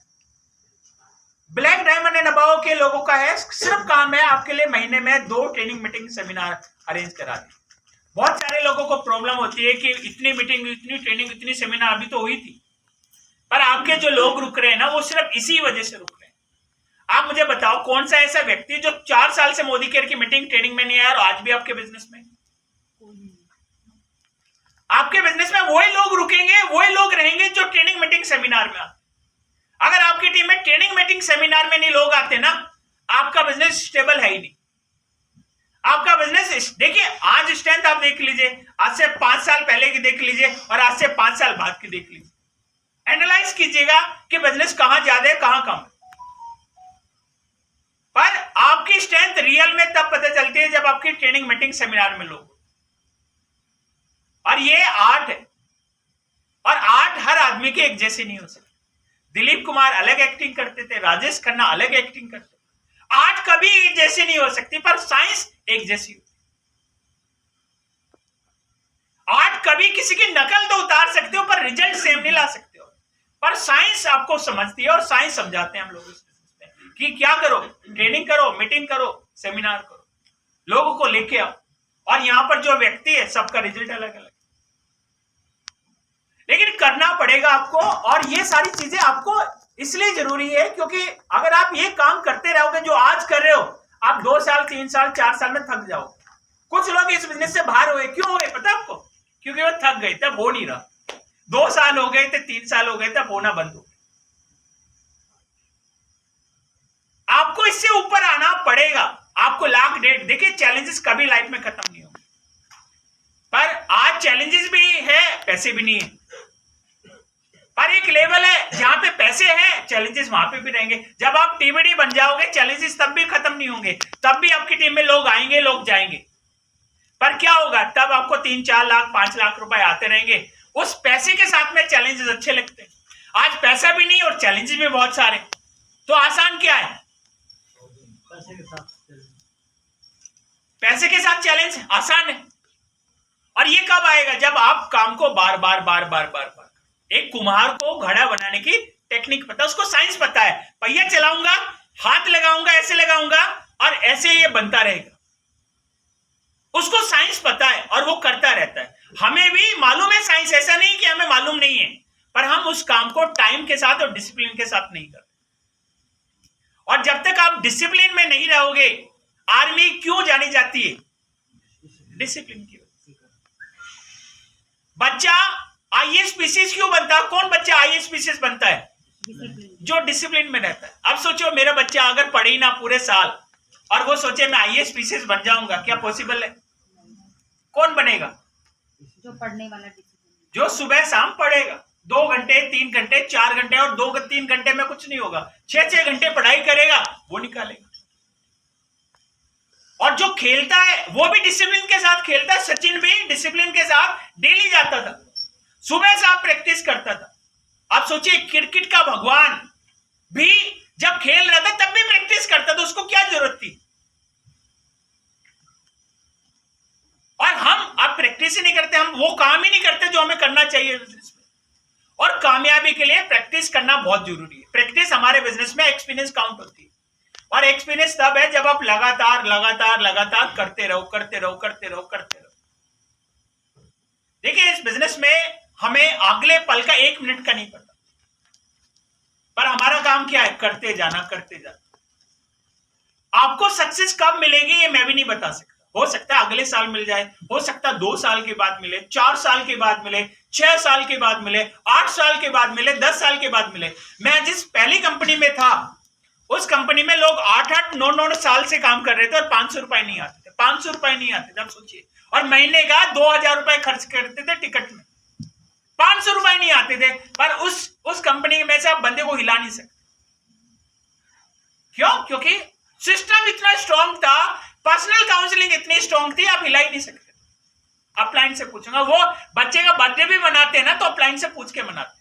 ब्लैक डायमंड एंड अबव के लोगों का है, सिर्फ काम है आपके लिए महीने में 2 ट्रेनिंग मीटिंग सेमिनार अरेंज करा दी। बहुत सारे लोगों को प्रॉब्लम होती है कि इतनी मीटिंग, इतनी ट्रेनिंग, इतनी सेमिनार अभी तो हुई थी, पर आपके जो लोग रुक रहे हैं ना, वो सिर्फ इसी वजह से रुक रहे हैं। आप मुझे बताओ, कौन सा ऐसा व्यक्ति जो 4 साल से मोदी केयर की मीटिंग, ट्रेनिंग में नहीं आया और आज भी आपके बिजनेस में? आपके बिजनेस में वही लोग रुकेंगे, वही लोग रहेंगे जो ट्रेनिंग मीटिंग सेमिनार में आते। अगर आपकी टीम में ट्रेनिंग मीटिंग सेमिनार में नहीं लोग आते ना, आपका बिजनेस स्टेबल है ही नहीं। आपका बिजनेस, देखिए, आज स्ट्रेंथ आप देख लीजिए, आज से 5 साल पहले की देख लीजिए और आज से 5 साल बाद की देख लीजिए। एनालाइज कीजिएगा कि बिजनेस कहां ज्यादा है, कहां कम है। पर आपकी स्ट्रेंथ रियल में तब पता चलती है जब आपकी ट्रेनिंग मीटिंग सेमिनार में लोग, और ये आर्ट है, और आर्ट हर आदमी के एक जैसे नहीं हो सकती। दिलीप कुमार अलग एक्टिंग करते थे, राजेश खन्ना अलग एक्टिंग करते थे। आर्ट कभी एक जैसी नहीं हो सकती, पर साइंस एक जैसी होती। आर्ट कभी किसी की नकल तो उतार सकते हो पर रिजल्ट सेम नहीं ला सकते हो। पर साइंस आपको समझती है और साइंस समझाते हैं हम लोग कि क्या करो, ट्रेनिंग करो, मीटिंग करो, सेमिनार करो, लोगों को लेके आओ। और यहां पर जो व्यक्ति है सबका रिजल्ट अलग अलग, लेकिन करना पड़ेगा आपको। और ये सारी चीजें आपको इसलिए जरूरी है क्योंकि अगर आप ये काम करते रहोगे जो आज कर रहे हो, आप 2 साल 3 साल 4 साल में थक जाओगे। कुछ लोग इस बिजनेस से बाहर हुए, क्यों हुए पता आपको? क्योंकि वो थक गए, तब हो नहीं रहा। 2 साल हो गए थे, 3 साल हो गए, तब होना बंद हो गया। आपको इससे ऊपर आना पड़ेगा। आपको लाख डेढ़, देखिए चैलेंजेस कभी लाइफ में खत्म नहीं होंगे, पर आज चैलेंजेस भी है, पैसे भी नहीं है। पर एक लेवल है जहां पे पैसे हैं, चैलेंजेस वहां पे भी रहेंगे। जब आप टीबीडी बन जाओगे, चैलेंजेस तब भी खत्म नहीं होंगे, तब भी आपकी टीम में लोग आएंगे, लोग जाएंगे। पर क्या होगा, तब आपको 3-4 लाख 5 लाख रुपए आते रहेंगे। उस पैसे के साथ में चैलेंजेस अच्छे लगते हैं। आज पैसा भी नहीं और चैलेंजेस भी बहुत सारे, तो आसान क्या है? पैसे के साथ चैलेंज आसान है। और ये कब आएगा? जब आप काम को बार बार बार बार बार बार। एक कुम्हार को घड़ा बनाने की टेक्निक पता है, उसको साइंस पता है। पहिया चलाऊंगा, हाथ लगाऊंगा, ऐसे लगाऊंगा और ऐसे ये बनता रहेगा। उसको साइंस पता है और वो करता रहता है। हमें भी मालूम है साइंस, ऐसा नहीं कि हमें मालूम नहीं है, पर हम उस काम को टाइम के साथ और डिसिप्लिन के साथ नहीं करते। और जब तक आप डिसिप्लिन में नहीं रहोगे, आर्मी क्यों जानी जाती है? डिसिप्लिन की वजह से। बच्चा आईएएस पीसीएस क्यों बनता है? कौन बच्चा आईएएस पीसीएस बनता है? जो डिसिप्लिन में रहता है। अब सोचो मेरा बच्चा अगर पढ़े ही ना पूरे साल और वो सोचे मैं आईएएस पीसीएस बन जाऊंगा, क्या पॉसिबल है? कौन बनेगा? जो पढ़ने वाला डिसिप्लिन, जो सुबह शाम पढ़ेगा 2 घंटे 3 घंटे 4 घंटे, और 2-3 घंटे में कुछ नहीं होगा, 6-6 घंटे पढ़ाई करेगा, वो निकालेगा। और जो खेलता है वो भी डिसिप्लिन के साथ खेलता है। सचिन भी डिसिप्लिन के साथ डेली जाता था, सुबह शाम प्रैक्टिस करता था। आप सोचिए क्रिकेट का भगवान भी जब खेल रहा था तब भी प्रैक्टिस करता था, उसको क्या जरूरत थी? और हम अब प्रैक्टिस ही नहीं करते, हम वो काम ही नहीं करते जो हमें करना चाहिए बिजनेस में। और कामयाबी के लिए प्रैक्टिस करना बहुत जरूरी है। प्रैक्टिस हमारे बिजनेस में एक्सपीरियंस काउंट होती है। और एक्सपीरियंस तब है जब आप लगातार लगातार लगातार करते रहो करते रहो करते रहो करते रहो। देखिए इस बिजनेस में हमें अगले पल का 1 मिनट का नहीं पता, पर हमारा काम क्या है? करते जाना करते जाना। आपको सक्सेस कब मिलेगी ये मैं भी नहीं बता सकता। हो सकता है अगले साल मिल जाए, हो सकता है 2 साल के बाद मिले, 4 साल के बाद मिले, 6 साल के बाद मिले, 8 साल के बाद मिले, 10 साल के बाद मिले। मैं जिस पहली कंपनी में था उस कंपनी में लोग 8-8 9-9 साल से काम कर रहे थे और 500 रुपए नहीं आते थे। 500 रुपए नहीं आते थे, आप सोचिए। और महीने का 2000 रुपए खर्च करते थे टिकट में, 500 रुपए नहीं आते थे। पर उस कंपनी में से आप बंदे को हिला नहीं सकते। क्यों? क्योंकि सिस्टम इतना स्ट्रांग था, पर्सनल काउंसलिंग इतनी स्ट्रांग थी, आप हिला ही नहीं सकते। अपलाइन से पूछूंगा, वो बच्चे का बर्थडे भी मनाते हैं ना तो अपलाइन से पूछ के मनाते।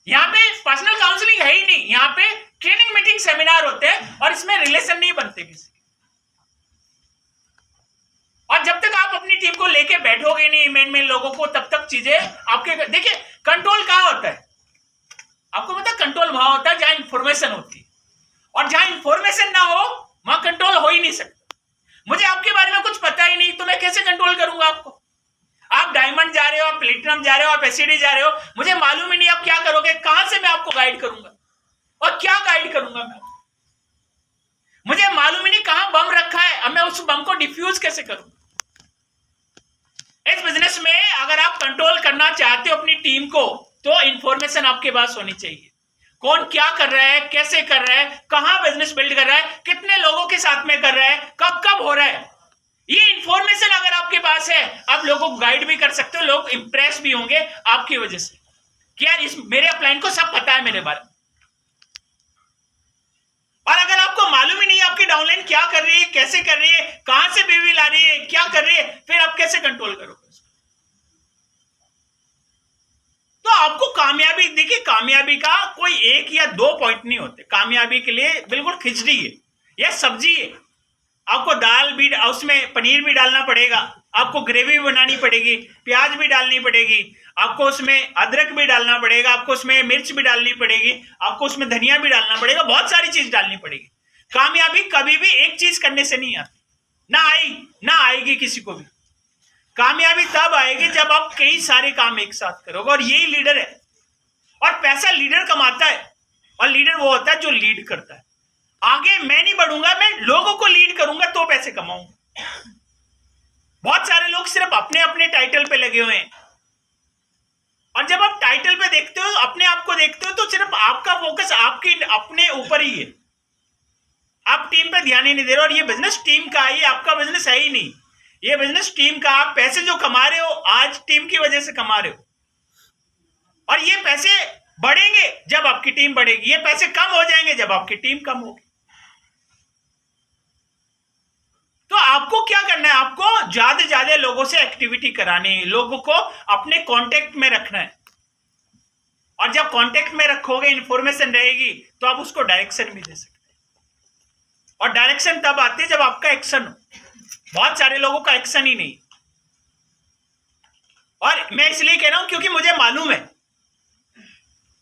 यहाँ पे पर्सनल काउंसलिंग है ही नहीं, यहाँ पे ट्रेनिंग मीटिंग सेमिनार होते हैं और इसमें रिलेशन नहीं बनते किसी। और जब तक आप अपनी टीम को लेके बैठोगे नहीं मेन लोगों को, तब तक चीजें आपके। देखिए कंट्रोल कहां होता है? आपको पता है कंट्रोल वहां होता है जहां इंफॉर्मेशन होती है, और जहां इंफॉर्मेशन ना हो वहां कंट्रोल हो ही नहीं सकता। मुझे आपके बारे में कुछ पता ही नहीं तो मैं कैसे कंट्रोल करूंगा आपको? आप डायमंड जा रहे हो, आप प्लेटिनम जा रहे हो, आप एसिडी जा रहे हो, मुझे मालूम ही नहीं आप क्या करोगे, कहां से मैं आपको गाइड करूंगा और क्या गाइड करूंगा मैं? मुझे मालूम ही नहीं कहां बम रखा है, अब मैं उस बम को डिफ्यूज कैसे करूंगा? इस बिजनेस में अगर आप कंट्रोल करना चाहते हो अपनी टीम को, तो इंफॉर्मेशन आपके पास होनी चाहिए। कौन क्या कर रहा है, कैसे कर रहा है, कहां बिजनेस बिल्ड कर रहा है, कितने लोगों के साथ में कर रहा है, कब कब हो रहा है, ये इंफॉर्मेशन अगर आपके पास है, आप लोगों को गाइड भी कर सकते हो। लोग इंप्रेस भी होंगे आपकी वजह से कि यार इस मेरे अपलाइन को सब पता है मेरे बारे में। और अगर आपको मालूम ही नहीं आपकी डाउनलाइन क्या कर रही है, कैसे कर रही है, कहां से बीवी ला रही है, क्या कर रही है, फिर आप कैसे कंट्रोल करोगे? तो आपको कामयाबी, देखिए कामयाबी का कोई 1 या 2 पॉइंट नहीं होते। कामयाबी के लिए बिल्कुल खिचड़ी है या सब्जी है। आपको दाल भी, उसमें पनीर भी डालना पड़ेगा, आपको ग्रेवी भी बनानी पड़ेगी, प्याज भी डालनी पड़ेगी, आपको उसमें अदरक भी डालना पड़ेगा, आपको उसमें मिर्च भी डालनी पड़ेगी, आपको उसमें धनिया भी डालना पड़ेगा, बहुत सारी चीज डालनी पड़ेगी। कामयाबी कभी भी एक चीज करने से नहीं आती, ना आएगी किसी को भी। कामयाबी तब आएगी जब आप कई सारे काम एक साथ करोगे, और यही लीडर है। और पैसा लीडर कमाता है, और लीडर वो होता है जो लीड करता है। आगे मैं नहीं बढ़ूंगा, मैं लोगों को लीड करूंगा तो पैसे कमाऊंगा। बहुत सारे लोग सिर्फ अपने अपने टाइटल पे लगे हुए हैं, और जब आप टाइटल पे देखते हो, अपने आप को देखते हो, तो सिर्फ आपका फोकस आपके अपने ऊपर ही है। आप टीम पे ध्यान ही नहीं दे रहे। और ये बिजनेस टीम का है, ये आपका बिजनेस है ही नहीं। ये बिजनेस टीम का, आप पैसे जो कमा रहे हो आज टीम की वजह से कमा रहे हो, और ये पैसे बढ़ेंगे जब आपकी टीम बढ़ेगी, ये पैसे कम हो जाएंगे जब आपकी टीम कम होगी। तो आपको क्या करना है? आपको ज्यादा से ज्यादा लोगों से एक्टिविटी करानी है, लोगों को अपने कांटेक्ट में रखना है। और जब कांटेक्ट में रखोगे, इंफॉर्मेशन रहेगी, तो आप उसको डायरेक्शन भी दे सकते हैं। और डायरेक्शन तब आती है जब आपका एक्शन हो। बहुत सारे लोगों का एक्शन ही नहीं। और मैं इसलिए कह रहा हूं क्योंकि मुझे मालूम है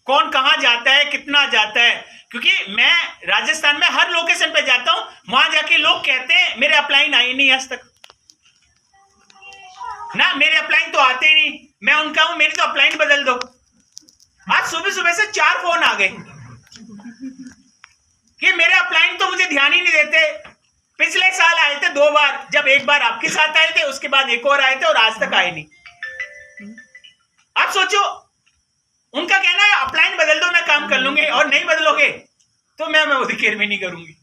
कौन कहां जाता है, कितना जाता है। क्योंकि मैं राजस्थान में हर लोकेशन पे जाता हूं, वहां जाके लोग कहते हैं मेरे अपलाइन आए नहीं आज तक ना, मेरे अपलाइन तो आते ही नहीं। मैं उनका हूं मेरी तो अपलाइन बदल दो। आज सुबह सुबह से 4 फोन आ गए कि मेरे अपलाइन तो मुझे ध्यान ही नहीं देते। पिछले साल आए थे 2 बार, जब एक बार आपके साथ आए थे, उसके बाद एक और आए थे, और आज तक आए नहीं। आप सोचो, उनका कहना है अपलाइन बदल दो, मैं काम कर लूंगी, और नहीं बदलोगे तो मैं उसकी केयर भी नहीं करूंगी।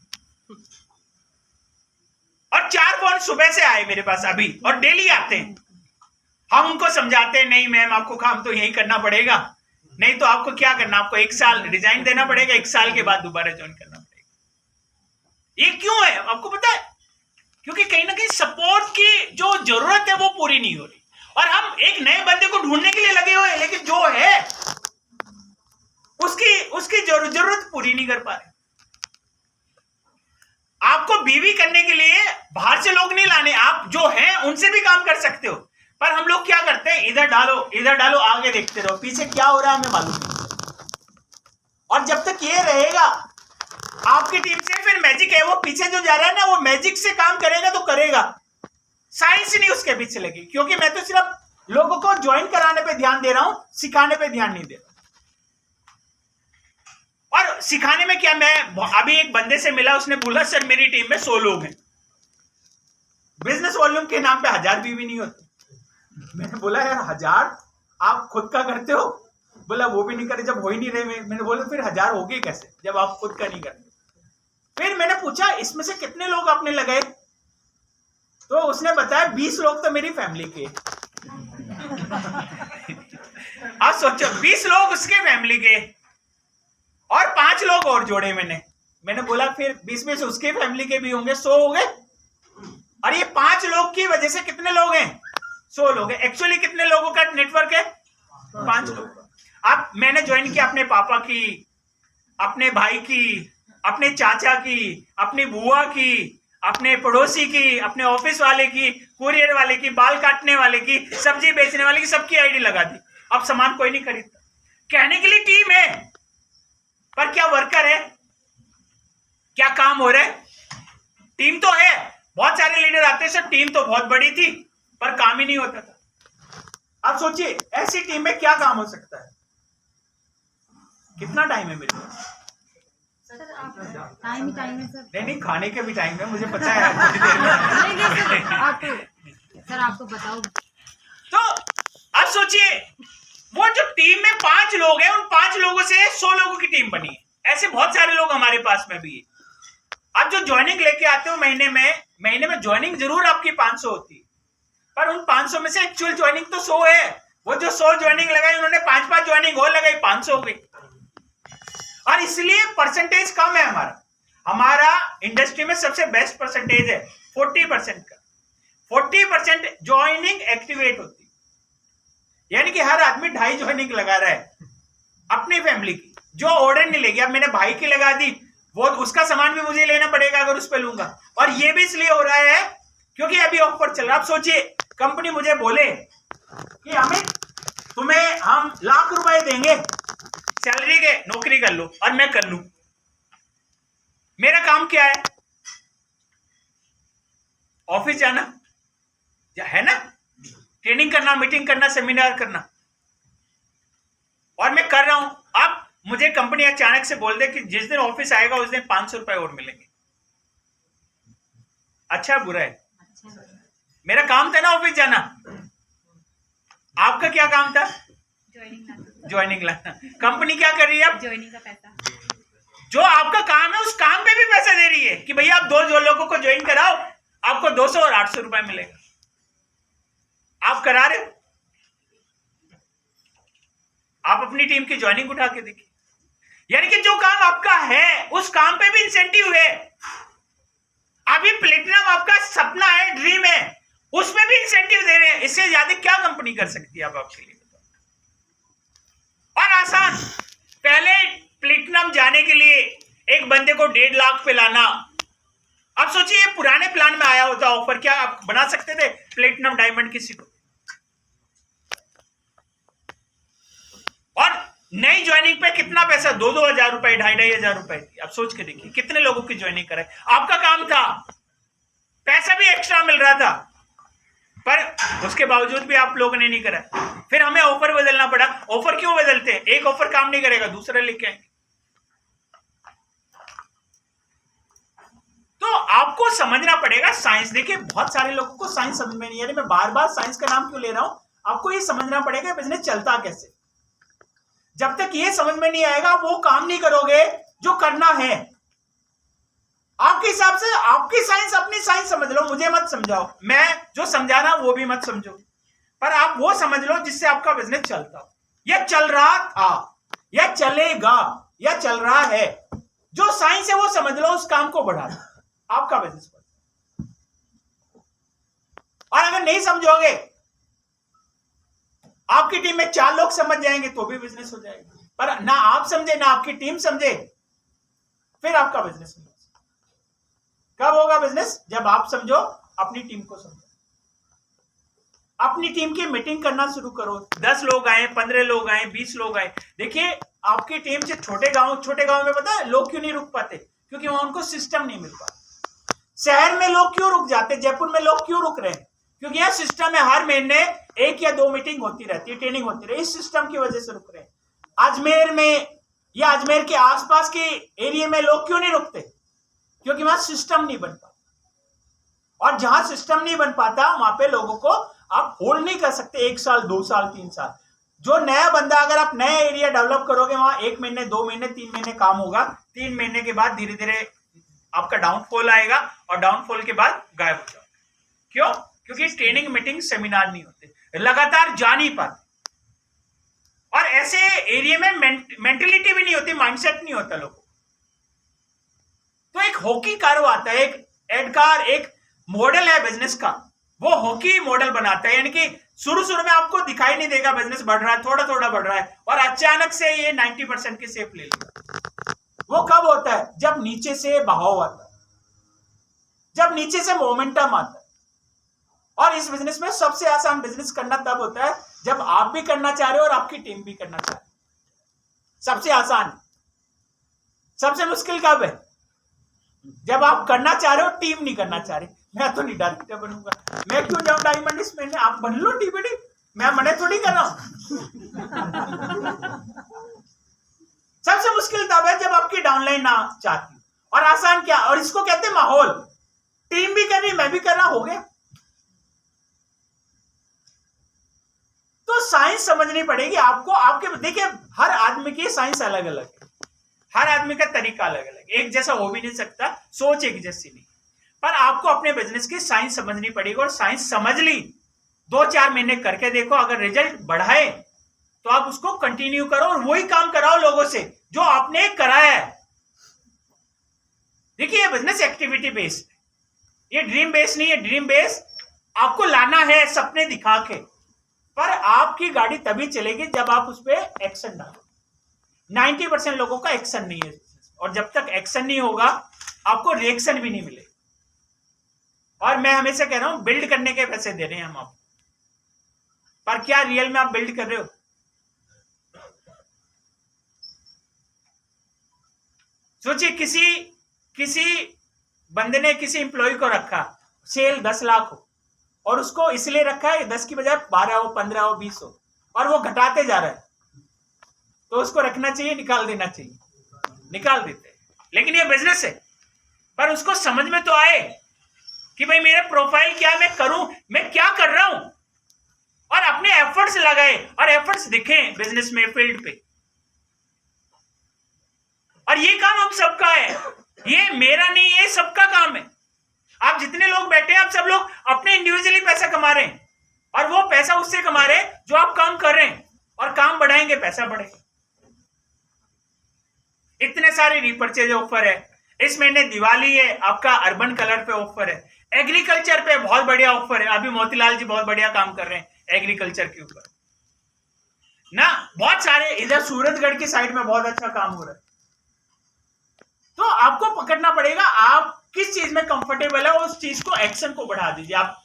और 4 फोन सुबह से आए मेरे पास अभी, और डेली आते हैं। हम उनको समझाते हैं, नहीं मैम आपको काम तो यही करना पड़ेगा, नहीं तो आपको क्या करना, आपको 1 साल रिजाइन देना पड़ेगा, 1 साल के बाद दोबारा ज्वाइन करना पड़ेगा। ये क्यों है आपको पता है? क्योंकि कहीं ना कहीं सपोर्ट की जो जरूरत है वो पूरी नहीं हो रही, और हम एक नए बंदे को ढूंढने के लिए लगे हुए हैं, लेकिन जो है उसकी जरूरत पूरी नहीं कर पा रहे। आपको बीवी करने के लिए बाहर से लोग नहीं लाने, आप जो हैं उनसे भी काम कर सकते हो। पर हम लोग क्या करते हैं, इधर डालो, आगे देखते रहो, पीछे क्या हो रहा है हमें मालूम नहीं। और जब तक ये रहेगा आपकी टीम से, फिर मैजिक है, वो पीछे जो जा रहा है ना, वो मैजिक से काम करेगा तो करेगा, साइंस नहीं उसके पीछे लगी। क्योंकि मैं तो सिर्फ लोगों को ज्वाइन कराने पे ध्यान दे रहा हूं, सिखाने पे ध्यान नहीं दे रहा। और सिखाने में क्या, मैं अभी एक बंदे से मिला, उसने बोला सर मेरी टीम में 100 लोग हैं, बिजनेस वॉल्यूम के नाम पे 1000 बीवी नहीं होती। मैंने बोला यार 1000 आप खुद का करते हो? बोला वो भी नहीं करे, जब हो ही नहीं रहे। मैंने बोला फिर 1000 हो गए कैसे जब आप खुद का नहीं करते? फिर मैंने पूछा इसमें से कितने लोग आपने लगाए, तो उसने बताया 20 लोग तो मेरी फैमिली के। आप सोचो 20 लोग उसके फैमिली के, और 5 लोग और जोड़े मैंने बोला फिर 20 में से उसके फैमिली के भी होंगे, 100 हो गए। और ये 5 लोग की वजह से कितने लोग हैं? 100 लोग हैं। एक्चुअली कितने लोगों का नेटवर्क है? 5 लोग। अब मैंने ज्वाइन किया अपने पापा की, अपने भाई की, अपने चाचा की, अपनी बुआ की, अपने पड़ोसी की, अपने ऑफिस वाले की, कुरियर वाले की, बाल काटने वाले की, सब्जी बेचने वाले की, सबकी आईडी लगा दी। अब सामान कोई नहीं खरीदता। कहने के लिए टीम है, पर क्या वर्कर है? क्या काम हो रहा है? टीम तो है, बहुत सारे लीडर आते हैं, सर टीम तो बहुत बड़ी थी पर काम ही नहीं होता था। अब सोचिए ऐसी टीम में क्या काम हो सकता है? कितना टाइम है मेरे पास? सर आप टाइम है सर। नहीं खाने के भी टाइम है, मुझे पता है थोड़ी देर में। सर आपको बताओ। तो अब सोचिए वो जो टीम में 5 लोग हैं, उन 5 लोगों से 100 लोगों की टीम बनी है। ऐसे बहुत सारे लोग हमारे पास में भी है। अब जो ज्वाइनिंग लेके आते हो महीने में ज्वाइनिंग जरूर आपकी 500 होती है, पर उन 500 में से एक्चुअल ज्वाइनिंग तो 100 है। वो जो 100 ज्वाइनिंग लगाई, उन्होंने 5 ज्वाइनिंग और लगाई, 500 हो गई। और इसलिए परसेंटेज कम है हमारा इंडस्ट्री में सबसे बेस्ट परसेंटेज है 40% का। 40% ज्वाइनिंग एक्टिवेट होती है, यानी कि हर आदमी 2.5 ज्वाइनिंग लगा रहा है अपनी फैमिली की, जो ऑर्डर नहीं लेगी। अब मैंने भाई की लगा दी, वो उसका सामान भी मुझे लेना पड़ेगा अगर उस पर लूंगा। और ये भी इसलिए हो रहा है क्योंकि अभी ऑफर चल रहा है। आप सोचिए कंपनी मुझे बोले कि अमित तुम्हें हम लाख रुपए देंगे सैलरी के, नौकरी कर लो, और मैं कर लूं। मेरा काम क्या है? ऑफिस जाना है ना, ट्रेनिंग करना, मीटिंग करना, सेमिनार करना, और मैं कर रहा हूं। अब मुझे कंपनी अचानक से बोल दे कि जिस दिन ऑफिस आएगा उस दिन 500 रुपए और मिलेंगे। अच्छा बुरा है? मेरा काम था ना ऑफिस जाना। आपका क्या काम था? ज्वाइनिंग लाना। कंपनी क्या कर रही है? अब ज्वाइनिंग का पैसा, जो आपका काम है उस काम पे भी पैसा दे रही है कि भैया आप दो लोगों को ज्वाइन कराओ, आपको 200 और 800 रुपए मिलेगा। आप करा रहे हो? आप अपनी टीम की ज्वाइनिंग उठा के देखिए। यानी कि जो काम आपका है उस काम पे भी इंसेंटिव है। अभी प्लेटिनम आपका सपना है, ड्रीम है, उसमें भी इंसेंटिव दे रहे हैं। इससे ज्यादा क्या कंपनी कर सकती है? आप आपके लिए और आसान। पहले प्लेटिनम जाने के लिए एक बंदे को 1.5 लाख पे लाना। अब सोचिए पुराने प्लान में आया होता ऑफर, क्या आप बना सकते थे प्लेटिनम डायमंड किसी को? और नई ज्वाइनिंग पे कितना पैसा? 2-2 हजार रुपए, 2,500 हजार रुपए। अब सोच के देखिए कितने लोगों की ज्वाइनिंग करे। आपका काम था, पैसा भी एक्स्ट्रा मिल रहा था, पर उसके बावजूद भी आप लोगों ने नहीं करा। फिर हमें ऑफर बदलना पड़ा। ऑफर क्यों बदलते हैं? एक ऑफर काम नहीं करेगा, दूसरा लेके आएंगे। तो आपको समझना पड़ेगा साइंस। देखिए बहुत सारे लोगों को साइंस समझ में नहीं आ रही। मैं बार बार साइंस का नाम क्यों ले रहा हूं? आपको ये समझना पड़ेगा बिजनेस चलता कैसे। जब तक ये समझ में नहीं आएगा वो काम नहीं करोगे जो करना है। आपके हिसाब से आपकी साइंस, अपनी साइंस समझ लो, मुझे मत समझाओ। मैं जो समझा रहा हूं वो भी मत समझो, पर आप वो समझ लो जिससे आपका बिजनेस चलता हो, या चल रहा था, या चलेगा, या चल रहा है। जो साइंस है वो समझ लो, उस काम को बढ़ा लो, आपका बिजनेस बढ़ा। और अगर नहीं समझोगे, आपकी टीम में 4 लोग समझ जाएंगे तो भी बिजनेस हो जाएगा, पर ना आप समझे ना आपकी टीम समझे, फिर आपका बिजनेस नहीं। कब होगा बिजनेस? जब आप समझो, अपनी टीम को समझो। अपनी टीम की मीटिंग करना शुरू करो। 10 लोग आए, 15 लोग आए, 20 लोग आए। देखिए आपकी टीम से छोटे गांव में पता है लोग क्यों नहीं रुक पाते? क्योंकि वहां उनको सिस्टम नहीं मिल पाता। शहर में लोग क्यों रुक जाते? जयपुर में लोग क्यों रुक रहे हैं? क्योंकि यह सिस्टम है, हर महीने 1 या 2 मीटिंग होती रहती है, ट्रेनिंग होती रहती है। इस सिस्टम की वजह से रुक रहे हैं। अजमेर में या अजमेर के आसपास के एरिया में लोग क्यों नहीं रुकते? क्योंकि वहां सिस्टम नहीं बन पाता। और जहां सिस्टम नहीं बन पाता वहां पे लोगों को आप होल्ड नहीं कर सकते 1 साल, 2 साल, 3 साल। जो नया बंदा, अगर आप नया एरिया डेवलप करोगे, वहां 1 महीने, 2 महीने, 3 महीने काम होगा। 3 महीने के बाद धीरे धीरे आपका डाउनफॉल आएगा, और डाउनफॉल के बाद गायब हो जाएगा। क्यों? क्योंकि ट्रेनिंग, मीटिंग, सेमिनार नहीं होते, लगातार जा नहीं पाते। और ऐसे एरिया में मेंटेलिटी भी नहीं होती, माइंडसेट नहीं होता लोगों। तो एक हॉकी कार्व आता है, एक एडकार, एक मॉडल है बिजनेस का, वो हॉकी मॉडल बनाता है। यानी कि शुरू में आपको दिखाई नहीं देगा बिजनेस बढ़ रहा है, थोड़ा थोड़ा बढ़ रहा है, और अचानक से ये 90% की शेप ले लेगा। वो कब होता है? जब नीचे से बहाव आता है, जब नीचे से मोमेंटम आता है। और इस बिजनेस में सबसे आसान बिजनेस करना तब होता है जब आप भी करना चाह रहे हो और आपकी टीम भी करना चाह रही है। सबसे आसान। सबसे मुश्किल कब है? जब आप करना चाह रहे हो, टीम नहीं करना चाह रही। मैं तो नहीं डायरेक्टर बनूंगा, मैं क्यों जाऊं डायमंड इसमें? आप बन लो टीबीडी, मैं मना थोड़ी कर रहा हूं। सबसे मुश्किल तब है जब आपकी डाउनलाइन ना चाहती। और आसान क्या? और इसको कहते हैं माहौल। टीम भी कर रही, मैं भी कर रहा, हो गया। तो साइंस समझनी पड़ेगी आपको। आपके देखिए हर आदमी की साइंस अलग अलग है, हर आदमी का तरीका अलग अलग, एक जैसा हो भी नहीं सकता, सोच एक जैसी नहीं। पर आपको अपने बिजनेस की साइंस समझनी पड़ेगी, और साइंस समझ ली, 2-4 महीने करके देखो, अगर रिजल्ट बढ़ाए तो आप उसको कंटिन्यू करो, और वही काम कराओ लोगों से जो आपने कराया है। देखिए बिजनेस एक्टिविटी बेस्ड, ये ड्रीम बेस्ड नहीं है। ड्रीम बेस्ड आपको लाना है सपने दिखा के, पर आपकी गाड़ी तभी चलेगी जब आप उस पर एक्शन डालो। 90% लोगों का एक्शन नहीं है, और जब तक एक्शन नहीं होगा आपको रिएक्शन भी नहीं मिलेगा। और मैं हमेशा कह रहा हूं बिल्ड करने के पैसे दे रहे हैं हम आपको, पर क्या रियल में आप बिल्ड कर रहे हो? सोचिए, किसी बंदे ने किसी एम्प्लॉय को रखा, सेल 10 लाख हो, और उसको इसलिए रखा है 10 की बजाय 12 हो, 15 हो, 20 हो, और वो घटाते जा रहा है, तो उसको रखना चाहिए, निकाल देना चाहिए? निकाल देते हैं। लेकिन ये बिजनेस है, पर उसको समझ में तो आए कि भाई मेरा प्रोफाइल क्या, मैं करूं, मैं क्या कर रहा हूं, और अपने एफर्ट्स लगाए और एफर्ट्स दिखे बिजनेस में, फील्ड पे। और ये काम हम सबका है, ये मेरा नहीं, ये सबका काम है। आप जितने लोग बैठे हैं, आप सब लोग अपने इंडिविजुअली पैसा कमा रहे हैं, और वो पैसा उससे कमा रहे हैं जो आप काम कर रहे हैं, और काम बढ़ाएंगे पैसा बढ़ेगा। इतने सारे रिपर्चेज ऑफर है, इस महीने दिवाली है, आपका अर्बन कलर पे ऑफर है, एग्रीकल्चर पे बहुत बढ़िया ऑफर है। अभी मोतीलाल जी बहुत बढ़िया काम कर रहे हैं एग्रीकल्चर के ऊपर ना, बहुत सारे, इधर सूरजगढ़ की साइड में बहुत अच्छा काम हो रहा है। तो आपको पकड़ना पड़ेगा आप किस चीज में कंफर्टेबल है, उस चीज को, एक्शन को बढ़ा दीजिए। आप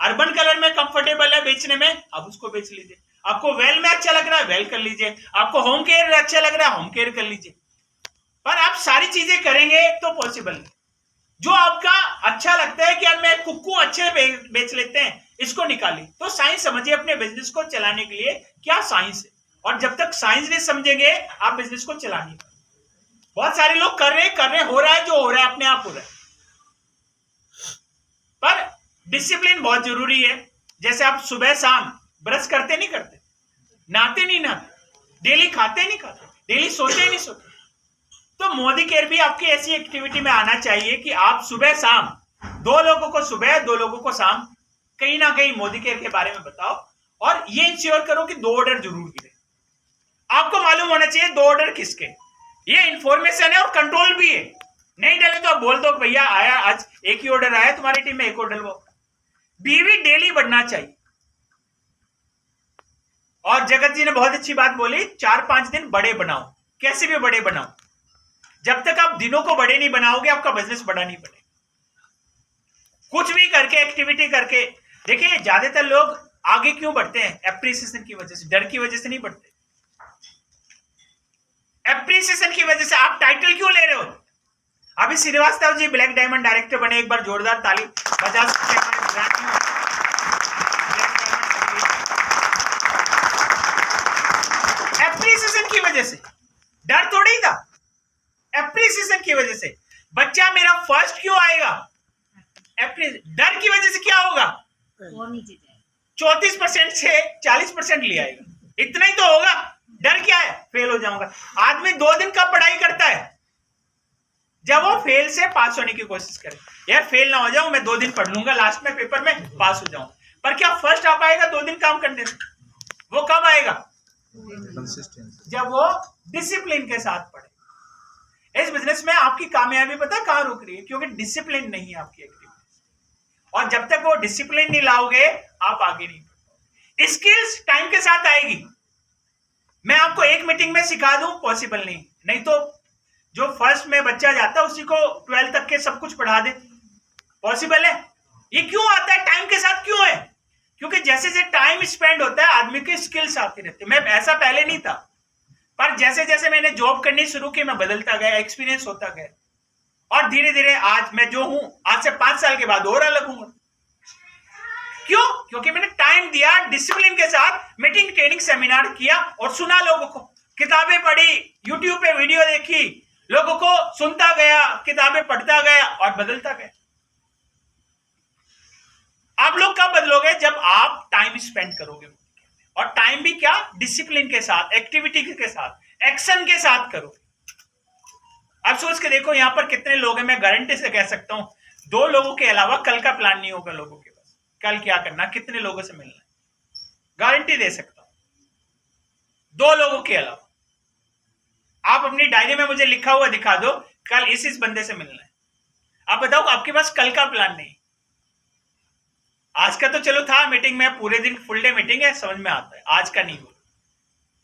अर्बन कलर में कंफर्टेबल है बेचने में, आप उसको बेच लीजिए। आपको वेल में अच्छा लग रहा है, वेल कर लीजिए। आपको होम केयर अच्छा लग रहा है, होम केयर कर लीजिए। पर आप सारी चीजें करेंगे तो पॉसिबल नहीं। जो आपका अच्छा लगता है कि यार मैं कुक्कू अच्छे बेच लेते हैं, इसको निकालिए। तो साइंस समझिए अपने बिजनेस को चलाने के लिए क्या साइंस है, और जब तक साइंस नहीं समझेंगे आप बिजनेस को चला नहीं पाएंगे। बहुत सारे लोग कर रहे हो रहा है, जो हो रहा है अपने आप हो रहा है, पर डिसिप्लिन बहुत जरूरी है। जैसे आप सुबह शाम ब्रश करते नहीं करते, नहाते नहीं नहाते, डेली खाते नहीं खाते, डेली सोते नहीं सोते, तो मोदी केयर भी आपकी ऐसी एक्टिविटी में आना चाहिए कि आप सुबह शाम 2 लोगों को सुबह, 2 लोगों को शाम कहीं ना कहीं मोदी केयर के बारे में बताओ, और ये इंश्योर करो कि 2 ऑर्डर जरूर गिरे। आपको मालूम होना चाहिए 2 ऑर्डर किसके, ये इंफॉर्मेशन है और कंट्रोल भी है। नहीं डाले तो आप बोल दो भैया आया, आज एक ही ऑर्डर आया, तुम्हारी टीम में एक ऑर्डर वो। बीवी डेली बढ़ना चाहिए। और जगत जी ने बहुत अच्छी बात बोली, 4-5 दिन बड़े बनाओ, कैसे भी बड़े बनाओ। जब तक आप दिनों को बड़े नहीं बनाओगे, आपका बिजनेस बड़ा नहीं बनेगा। कुछ भी करके, एक्टिविटी करके देखिए, ज्यादातर लोग आगे क्यों बढ़ते हैं? एप्रिसिएशन की वजह से, डर की वजह से नहीं बढ़ते। एप्रिसिएशन की वजह से। आप टाइटल क्यों ले रहे हो? अभी Srivastava ji black diamond director बने, एक बार जोरदार ताली बजा सकते हैं। एप्रिसिएशन की वजह से, डर थोड़ी ही था, एप्रिसिएशन की वजह से। बच्चा मेरा फर्स्ट क्यों आएगा? डर की वजह से क्या होगा? और नीचे जाए, 34% से 40% ले आएगा, इतना ही तो होगा। डर क्या है? फेल हो जाऊंगा। आदमी 2 दिन कब पढ़ाई करता है? जब वो फेल से पास होने की कोशिश करे। यार फेल ना हो जाऊं, मैं 2 दिन पढ़ लूंगा, लास्ट में पेपर में पास हो जाऊं। पर क्या फर्स्ट आ पाएगा 2 दिन काम करने से? वो कब आएगा? जब वो डिसिप्लिन के साथ पढ़े। इस बिजनेस में आपकी कामयाबी पता है कहां रुक रही है? क्योंकि डिसिप्लिन नहीं है आपकी एक्टिविटी, और जब तक वो डिसिप्लिन नहीं लाओगे आप आगे नहीं बढ़ोगे। स्किल्स टाइम के साथ आएगी। मैं आपको एक मीटिंग में सिखा दूं, पॉसिबल नहीं तो जो फर्स्ट में बच्चा जाता है उसी को 12 तक के सब कुछ पढ़ा दे, पॉसिबल है? ये क्यों आता है? टाइम के साथ क्यों है? क्योंकि जैसे जैसे टाइम स्पेंड होता है आदमी के स्किल्स आती रहती है। मैं ऐसा पहले नहीं था, पर जैसे जैसे मैंने जॉब करनी शुरू की मैं बदलता गया, एक्सपीरियंस होता गया, और धीरे धीरे आज मैं जो हूं, आज से 5 साल के बाद और अलग हूं। क्यों? क्योंकि मैंने टाइम दिया, डिसिप्लिन के साथ मीटिंग, ट्रेनिंग, सेमिनार किया और सुना लोगों को, किताबें पढ़ी, यूट्यूब पे वीडियो देखी, लोगों को सुनता गया, किताबें पढ़ता गया और बदलता गया। आप लोग कब बदलोगे? जब आप टाइम स्पेंड करोगे, और टाइम भी क्या? डिसिप्लिन के साथ, एक्टिविटी के साथ, एक्शन के साथ करोगे। अब सोच के देखो यहां पर कितने लोग हैं। मैं गारंटी से कह सकता हूं 2 लोगों के अलावा कल का प्लान नहीं होगा लोगों के पास। कल क्या करना, कितने लोगों से मिलना है, गारंटी दे सकता हूं 2 लोगों के अलावा। आप अपनी डायरी में मुझे लिखा हुआ दिखा दो, कल इस बंदे से मिलना है। आप बताओ आपके पास कल का प्लान नहीं। आज का तो चलो था मीटिंग में, पूरे दिन फुल डे मीटिंग है, समझ में आता है, आज का नहीं हुआ।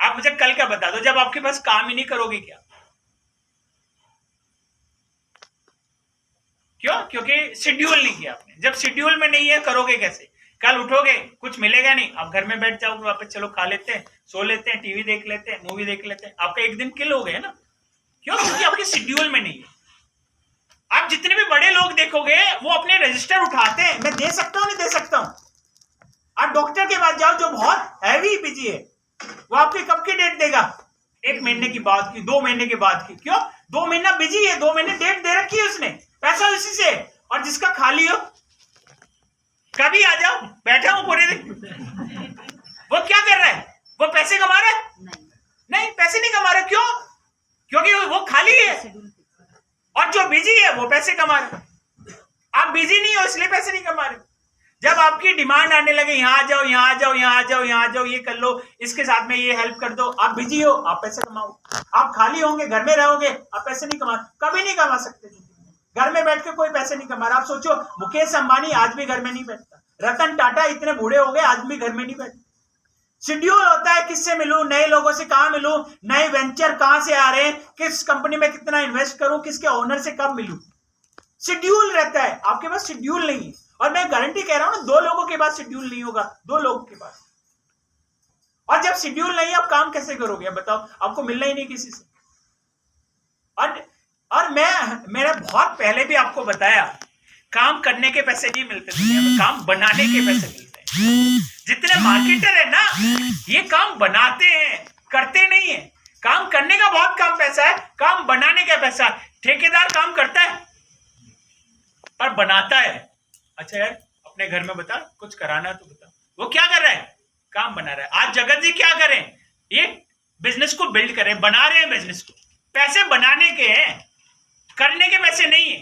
आप मुझे कल का बता दो, जब आपके पास काम ही नहीं, करोगे क्या? क्यों? क्योंकि शेड्यूल नहीं किया आपने। जब शेड्यूल में नहीं है, करोगे कैसे? कल उठोगे कुछ मिलेगा नहीं, आप घर में बैठ जाओगे वापस, चलो खा लेते हैं, सो लेते हैं, टीवी देख लेते हैं, मूवी देख लेते हैं, आपका एक दिन किल हो गया ना। क्यों? क्योंकि आपके शेड्यूल में नहीं है। आप जितने भी बड़े लोग देखोगे वो अपने रजिस्टर उठाते हैं, मैं दे सकता हूं नहीं दे सकता हूं। आप डॉक्टर के पास जाओ जो बहुत हैवी बिजी है, वो आपकी कब की डेट देगा? 1 महीने की बाद की, 2 महीने के बाद की। क्यों? 2 महीना बिजी है, 2 महीने डेट दे रखी है उसने, पैसा उसी से। और जिसका खाली हो कभी आ जाओ, बैठा हूं पूरे दिन, वो क्या कर रहा है? वो पैसे कमा रहा है? नहीं, पैसे नहीं कमा रहा। क्यों? क्योंकि वो खाली है। और जो बिजी है वो पैसे कमा रहे। आप बिजी नहीं हो इसलिए पैसे नहीं कमा रहे। जब आपकी डिमांड आने लगे, यहां आ जाओ, यहां आ जाओ, यहां आ जाओ, यहां आ जाओ, ये कर लो, इसके साथ में ये हेल्प कर दो, आप बिजी हो, आप पैसे कमाओ। आप खाली होंगे, घर में रहोगे, आप पैसे नहीं कमा, कभी नहीं कमा सकते। घर में बैठ के कोई पैसे नहीं कमा रहा। आप सोचो, मुकेश अंबानी आज भी घर में नहीं बैठता, रतन टाटा इतने बूढ़े हो गए आज भी घर में नहीं बैठते। शेड्यूल होता है, किससे मिलूं, नए लोगों से कहां मिलूं, नए वेंचर कहां से आ रहे हैं, किस कंपनी में कितना इन्वेस्ट करूं, किसके ओनर से कब मिलूं। शेड्यूल रहता है, आपके पास शेड्यूल नहीं है। और मैं गारंटी कह रहा हूं ना, 2 लोगों के पास शेड्यूल नहीं होगा, 2 लोगों के पास। और जब शेड्यूल नहीं है, आप काम कैसे करोगे? बताओ, आपको मिलना ही नहीं किसी से। और मैंने बहुत पहले भी आपको बताया, काम करने के पैसे नहीं मिलते दुनिया में, काम बनाने के पैसे मिलते हैं। जितने मार्केटर है ना, ये काम बनाते हैं, करते नहीं है। काम करने का बहुत कम पैसा है, काम बनाने का पैसा। ठेकेदार काम करता है पर बनाता है। अच्छा यार, अपने घर में बता, कुछ कराना है तो बता। वो क्या कर रहा है? काम बना रहा है। आज जगत जी क्या करें? ये बिजनेस को बिल्ड करें, बना रहे हैं बिजनेस को। पैसे बनाने के हैं, करने के पैसे नहीं है।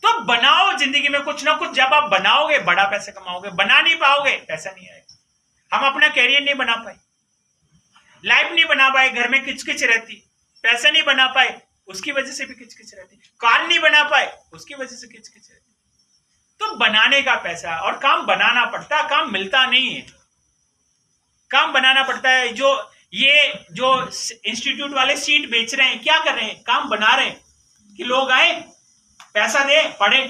तो बनाओ जिंदगी में कुछ ना कुछ। जब आप बनाओगे बड़ा पैसे कमाओगे, बना नहीं पाओगे पैसा नहीं आएगा। हम अपना कैरियर नहीं बना पाए, लाइफ नहीं बना पाए, घर में किचकिच रहती, पैसा नहीं बना पाए, उसकी वजह से भी किचकिच रहती, कार नहीं बना पाए, उसकी वजह से किचकिच रहती। तो बनाने का पैसा, और काम बनाना पड़ता है, काम मिलता नहीं है, काम बनाना पड़ता है। जो इंस्टीट्यूट वाले सीट बेच रहे हैं, क्या कर रहे हैं? काम बना रहे हैं कि लोग आए, पैसा दे, पढ़े,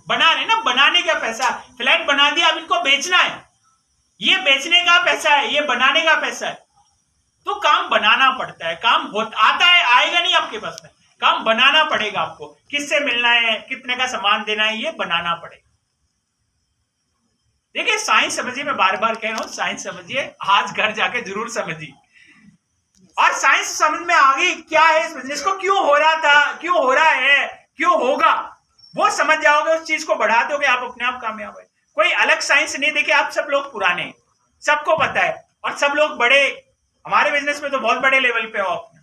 बना रहे ना, बनाने का पैसा। फ्लैट बना दिया, अब इनको बेचना है, ये बेचने का पैसा है, ये बनाने का पैसा है। तो काम बनाना पड़ता है। काम आता है, आएगा नहीं आपके पास में, काम बनाना पड़ेगा आपको। किससे मिलना है, कितने का सामान देना है, ये बनाना पड़ेगा। देखिए, साइंस समझिए, मैं बार बार कह रहा हूं, साइंस समझिए, आज घर जाके जरूर समझिए। और साइंस समझ में आ गई क्या है इस बिजनेस को, क्यों हो रहा था, क्यों हो रहा है, क्यों होगा, वो समझ जाओगे, उस चीज को बढ़ा दोगे, आप अपने आप कामयाब है। कोई अलग साइंस नहीं। देखिए, आप सब लोग पुराने हैं, सबको पता है, और सब लोग बड़े, हमारे बिजनेस में तो बहुत बड़े लेवल पे हो आपने,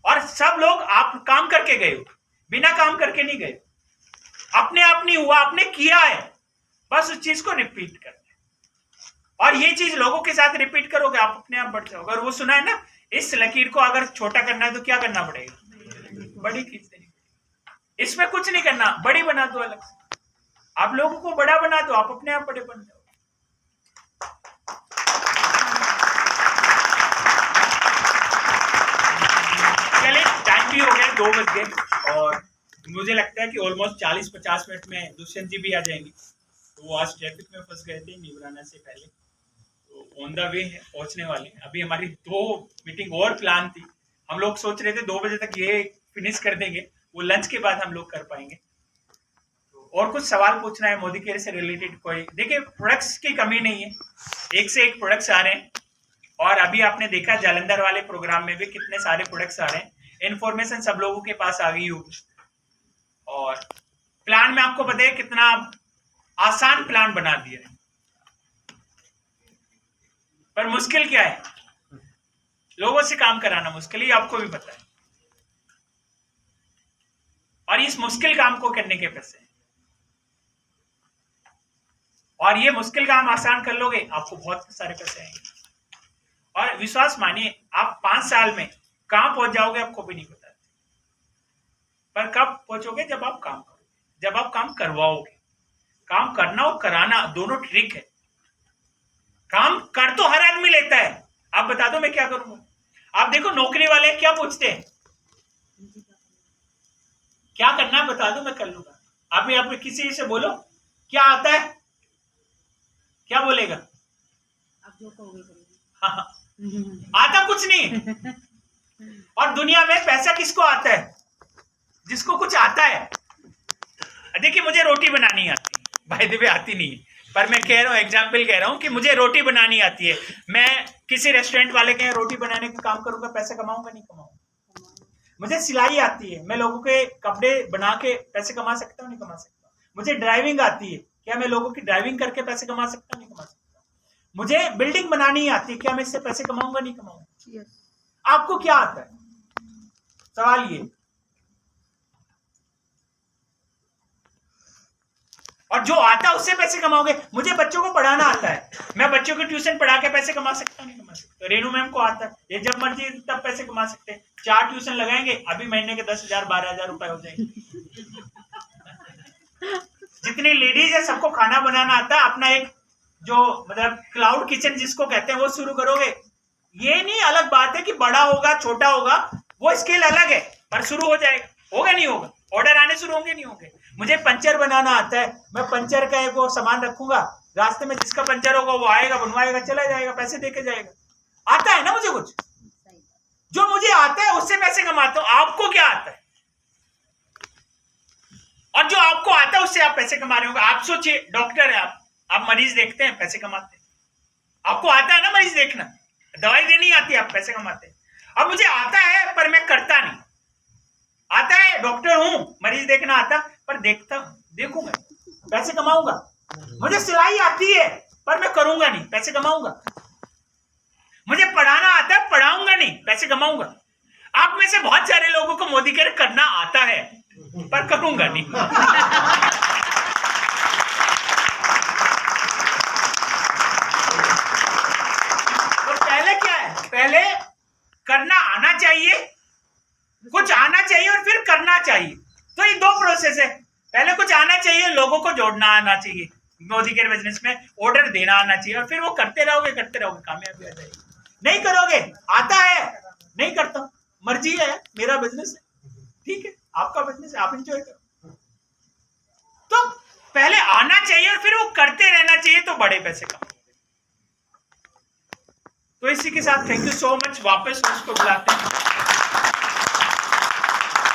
और सब लोग आप काम करके गए हो, बिना काम करके नहीं गए। अपने आप नहीं हुआ, आपने किया है, बस उस चीज को रिपीट करना है। और ये चीज लोगों के साथ रिपीट करोगे, आप अपने आप बढ़ जाओगे। और वो सुना है ना, इस लकीर को अगर छोटा करना है तो क्या करना पड़ेगा? बड़ी खींच देनी पड़ेगी। इसमें कुछ नहीं करना, बड़ी बना दो अलग से। आप लोगों को बड़ा बना दो, आप अपने आप बड़े बन जाओ। चलिए, टाइम भी हो गया, 2 बज गए, और मुझे लगता है कि ऑलमोस्ट 40-50 मिनट में दुष्यंत जी भी आ जाएंगे। तो वो आज ट्रैफिक में फंस गए थे निवराना से पहले, तो ऑन द वे है, पहुंचने वाले। अभी हमारी 2 मीटिंग और प्लान थी, हम लोग सोच रहे थे 2 बजे तक ये फिनिश कर देंगे, वो लंच के बाद हम लोग कर पाएंगे। तो और कुछ सवाल पूछना है मोदी केयर से रिलेटेड कोई? देखिए, प्रोडक्ट्स की कमी नहीं है, एक से एक प्रोडक्ट्स आ रहे हैं। और अभी आपने देखा जालंधर वाले प्रोग्राम में भी कितने सारे प्रोडक्ट्स आ रहे हैं। इन्फॉर्मेशन सब लोगों के पास आ गई होगी, और प्लान में आपको पता है कितना आसान प्लान बना दिया है। पर मुश्किल क्या है? लोगों से काम कराना मुश्किल ही, आपको भी पता है। और इस मुश्किल काम को करने के पैसे, और ये मुश्किल काम आसान कर लोगे, आपको बहुत सारे पैसे आएंगे। और विश्वास मानिए, आप 5 साल में कहां पहुंच जाओगे आपको भी नहीं पता, पर कब पहुंचोगे? जब आप काम करोगे, जब आप काम करवाओगे। काम करना और कराना दोनों ट्रिक है। काम कर तो हर आदमी लेता है, आप बता दो मैं क्या करूंगा। आप देखो, नौकरी वाले क्या पूछते हैं, क्या करना है बता दो मैं कर लूंगा। आप किसी से बोलो क्या आता है, क्या बोलेगा? आप जो कहोगे करेंगे। हाँ, आता कुछ नहीं। और दुनिया में पैसा किसको आता है? जिसको कुछ आता है। देखिए मुझे रोटी बनानी आती है, भाई देवे आती नहीं, पर मैं कह रहा हूँ, एग्जाम्पल कह रहा हूँ कि मुझे रोटी बनानी आती है। मैं किसी रेस्टोरेंट वाले के यहाँ रोटी बनाने का काम करूंगा, पैसे कमाऊंगा नहीं कमाऊंगा? मुझे सिलाई आती है, मैं लोगों के कपड़े बना के पैसे कमा सकता हूँ नहीं कमा सकता? मुझे ड्राइविंग आती है, क्या मैं लोगों की ड्राइविंग करके पैसे कमा सकता हूँ नहीं कमा सकता? मुझे बिल्डिंग बनानी आती है, क्या मैं इससे पैसे कमाऊंगा नहीं कमाऊंगा? आपको क्या आता है? सवाल ये। और जो आता है उससे पैसे कमाओगे। मुझे बच्चों को पढ़ाना आता है, मैं बच्चों को ट्यूशन पढ़ा के पैसे कमा सकता हूँ नहीं कमा सकता? रेनू मैम को आता है, ये जब मर्जी तब पैसे कमा सकते हैं। 4 ट्यूशन लगाएंगे, अभी महीने के 10,000 12,000 रुपए हो जाएंगे। जितनी लेडीज है सबको खाना बनाना आता है, अपना एक जो मतलब क्लाउड किचन जिसको कहते हैं वो शुरू करोगे। ये नहीं, अलग बात है कि बड़ा होगा छोटा होगा, वो स्केल अलग है, पर शुरू हो जाएगा। होगा नहीं होगा? ऑर्डर आने शुरू होंगे नहीं होंगे? मुझे पंचर बनाना आता है, मैं पंचर का एक वो सामान रखूंगा, रास्ते में जिसका पंचर होगा वो आएगा, बनवाएगा, चला जाएगा, पैसे देके जाएगा। आता है ना मुझे कुछ? जो मुझे आता है उससे पैसे कमाता हूं। आपको क्या आता है? और जो आपको आता है उससे आप पैसे कमा रहे होंगे। आप सोचिए, डॉक्टर है आप मरीज देखते हैं, पैसे कमाते हैं। आपको आता है ना मरीज देखना, दवाई देनी आती है, आप पैसे कमाते हैं। अब मुझे आता है पर मैं करता नहीं। आता है, डॉक्टर हूं, मरीज देखना आता, पर देखूंगा, पैसे कमाऊंगा। मुझे सिलाई आती है पर मैं करूंगा नहीं, पैसे कमाऊंगा। मुझे पढ़ाना आता है, पढ़ाऊंगा नहीं, पैसे कमाऊंगा। आप में से बहुत सारे लोगों को मोदी कह रहे करना आता है पर करूंगा नहीं। तो पहले क्या है? पहले करना आना चाहिए, कुछ आना चाहिए और फिर करना चाहिए। तो ये 2 प्रोसेस है। पहले कुछ आना चाहिए, लोगों को जोड़ना आना चाहिए, मोदी के बिजनेस में ऑर्डर देना आना चाहिए, और फिर वो करते रहोगे कामयाबी आ जाएगी। नहीं करोगे, आता है नहीं करता, मर्जी है, मेरा बिजनेस है, ठीक है, आपका बिजनेस है, आप एंजॉय करो। तो पहले आना चाहिए और फिर वो करते रहना चाहिए, तो बड़े पैसे कमाओगे। तो इसी के साथ थैंक यू सो मच। वापस उसको बुलाते हैं।